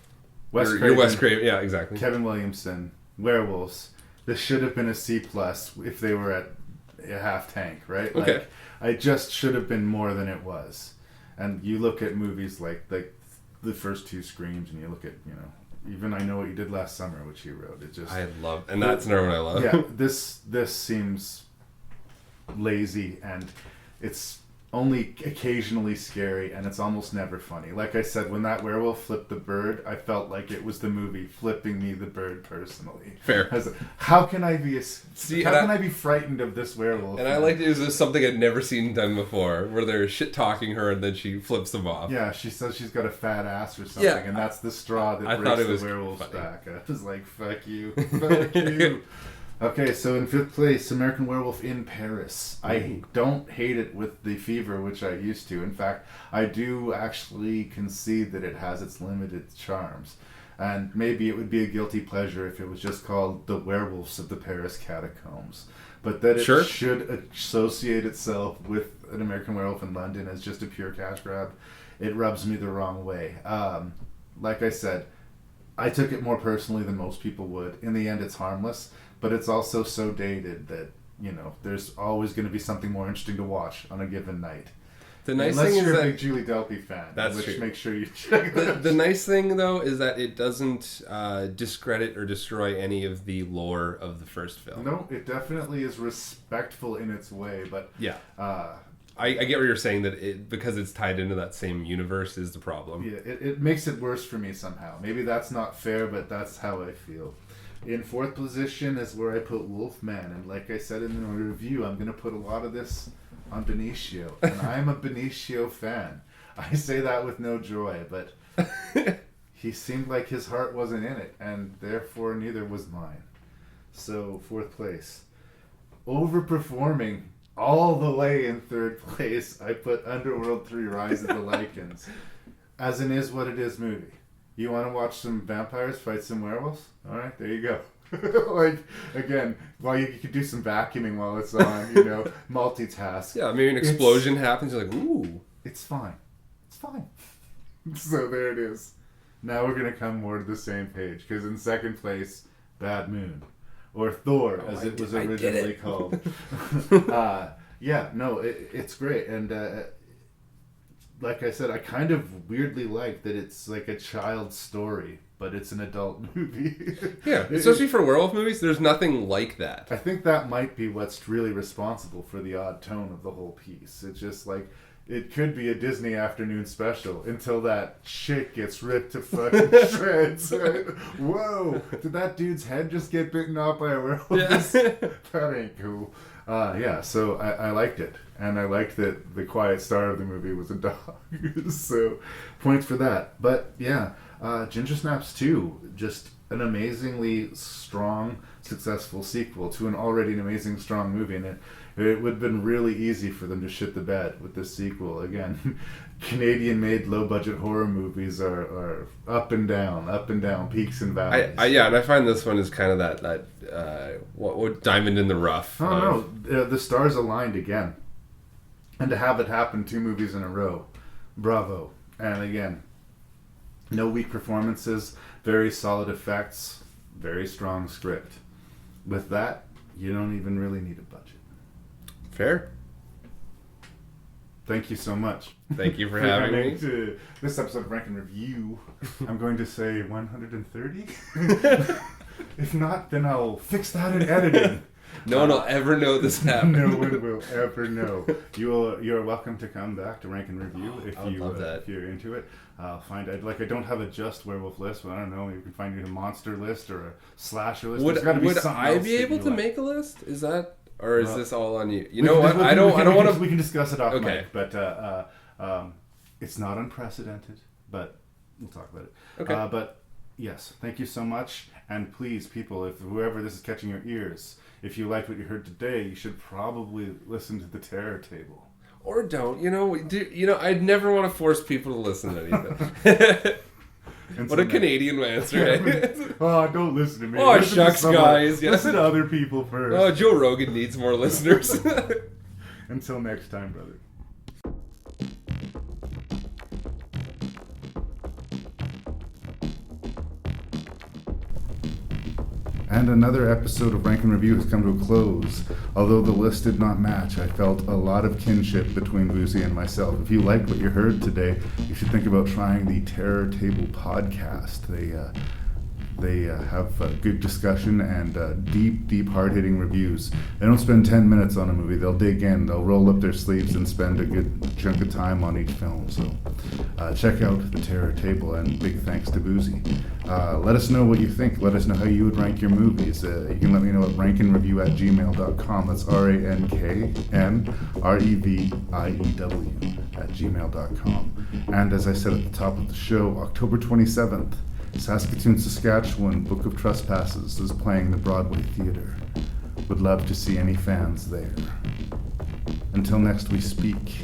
Wes Craven. Yeah, exactly. Kevin Williamson, Werewolves. This should have been a C+ if they were at a half tank, right? Okay. Like, I just should have been more than it was. And you look at movies like the first 2 Screams, and you look at, even I Know What You Did Last Summer, which he wrote. It just and that's another one I love. Yeah, this seems lazy, and it's only occasionally scary, and it's almost never funny. Like I said, when that werewolf flipped the bird, I felt like it was the movie flipping me the bird personally. Fair. How can I be I be frightened of this werewolf? And I liked it as something I'd never seen done before, where they're shit talking her and then she flips them off. Yeah, she says she's got a fat ass or something, and that's the straw that breaks the werewolf's back. I was like, fuck you, fuck you. Okay, so in 5th place, American Werewolf in Paris. I don't hate it with the fever, which I used to. In fact, I do actually concede that it has its limited charms. And maybe it would be a guilty pleasure if it was just called The Werewolves of the Paris Catacombs. But that it should associate itself with an American Werewolf in London as just a pure cash grab, it rubs me the wrong way. Like I said, I took it more personally than most people would. In the end, it's harmless. But it's also so dated that, there's always going to be something more interesting to watch on a given night. The nice Unless thing is you're that a big Julie Delpy fan, that's which true. Make sure you check that. The nice thing though is that it doesn't discredit or destroy any of the lore of the first film. No, it definitely is respectful in its way, but yeah, I get what you're saying, that because it's tied into that same universe is the problem. Yeah, it makes it worse for me somehow. Maybe that's not fair, but that's how I feel. In fourth position is where I put Wolfman, and like I said in the review, I'm going to put a lot of this on Benicio, and I'm a Benicio fan. I say that with no joy, but he seemed like his heart wasn't in it, and therefore neither was mine. So, fourth place. Overperforming all the way in third place, I put Underworld 3 Rise of the Lycans. As an Is What It Is movie. You want to watch some vampires fight some werewolves? Alright, there you go. Like, again, while you could do some vacuuming while it's on, multitask. Yeah, maybe an explosion happens, you're like, ooh. It's fine. It's fine. So there it is. Now we're going to come more to the same page, because in second place, Bad Moon. Or Thor, as it was originally called. It's great. And like I said, I kind of weirdly like that it's like a child's story, but it's an adult movie. Yeah, especially for werewolf movies, there's nothing like that. I think that might be what's really responsible for the odd tone of the whole piece. It's just like, it could be a Disney afternoon special until that chick gets ripped to fucking shreds. Right? Whoa! Did that dude's head just get bitten off by a werewolf? Yeah. That ain't cool. So I liked it. And I liked that the quiet star of the movie was a dog. So, points for that. But, yeah, Ginger Snaps 2, just an amazingly strong, successful sequel to an already an amazing, strong movie. And it would have been really easy for them to shit the bed with this sequel. Again, Canadian-made low-budget horror movies are up and down, peaks and valleys. And I find this one is kind of that what diamond in the rough. Oh, no, the stars aligned again. And to have it happen 2 movies in a row, bravo. And again, no weak performances, very solid effects, very strong script. With that, you don't even really need a budget. Fair. Thank you so much. Thank you for having me. To this episode of Rank and Review. I'm going to say 130. If not, then I'll fix that in editing. No one will ever know this happened. No one will ever know. You're welcome to come back to Rank and Review if you're into it. I don't have a just werewolf list, but I don't know. You can find a monster list or a slasher list. Would I be able to make a list? Is that, or is this all on you? You know what? I don't want to. We can discuss it off mic, but it's not unprecedented. But we'll talk about it. Okay. But yes, thank you so much, and please, people, if whoever this is catching your ears. If you liked what you heard today, you should probably listen to the Terror Table. Or don't. I'd never want to force people to listen to anything. What a Canadian answer, eh? Oh, don't listen to me. Oh, listen shucks, guys. Listen to other people first. Oh, Joe Rogan needs more listeners. Until next time, brother. And another episode of Rank and Review has come to a close. Although the list did not match, I felt a lot of kinship between Buzi and myself. If you liked what you heard today, you should think about trying the Terror Table podcast. They have good discussion and deep, hard-hitting reviews. They don't spend 10 minutes on a movie. They'll dig in. They'll roll up their sleeves and spend a good chunk of time on each film. So check out the Terror Table, and big thanks to Buzi. Let us know what you think. Let us know how you would rank your movies. You can let me know at ranknreview@gmail.com. That's ranknreview@gmail.com. And as I said at the top of the show, October 27th, Saskatoon, Saskatchewan, Book of Trespasses is playing the Broadway Theatre. Would love to see any fans there. Until next we speak,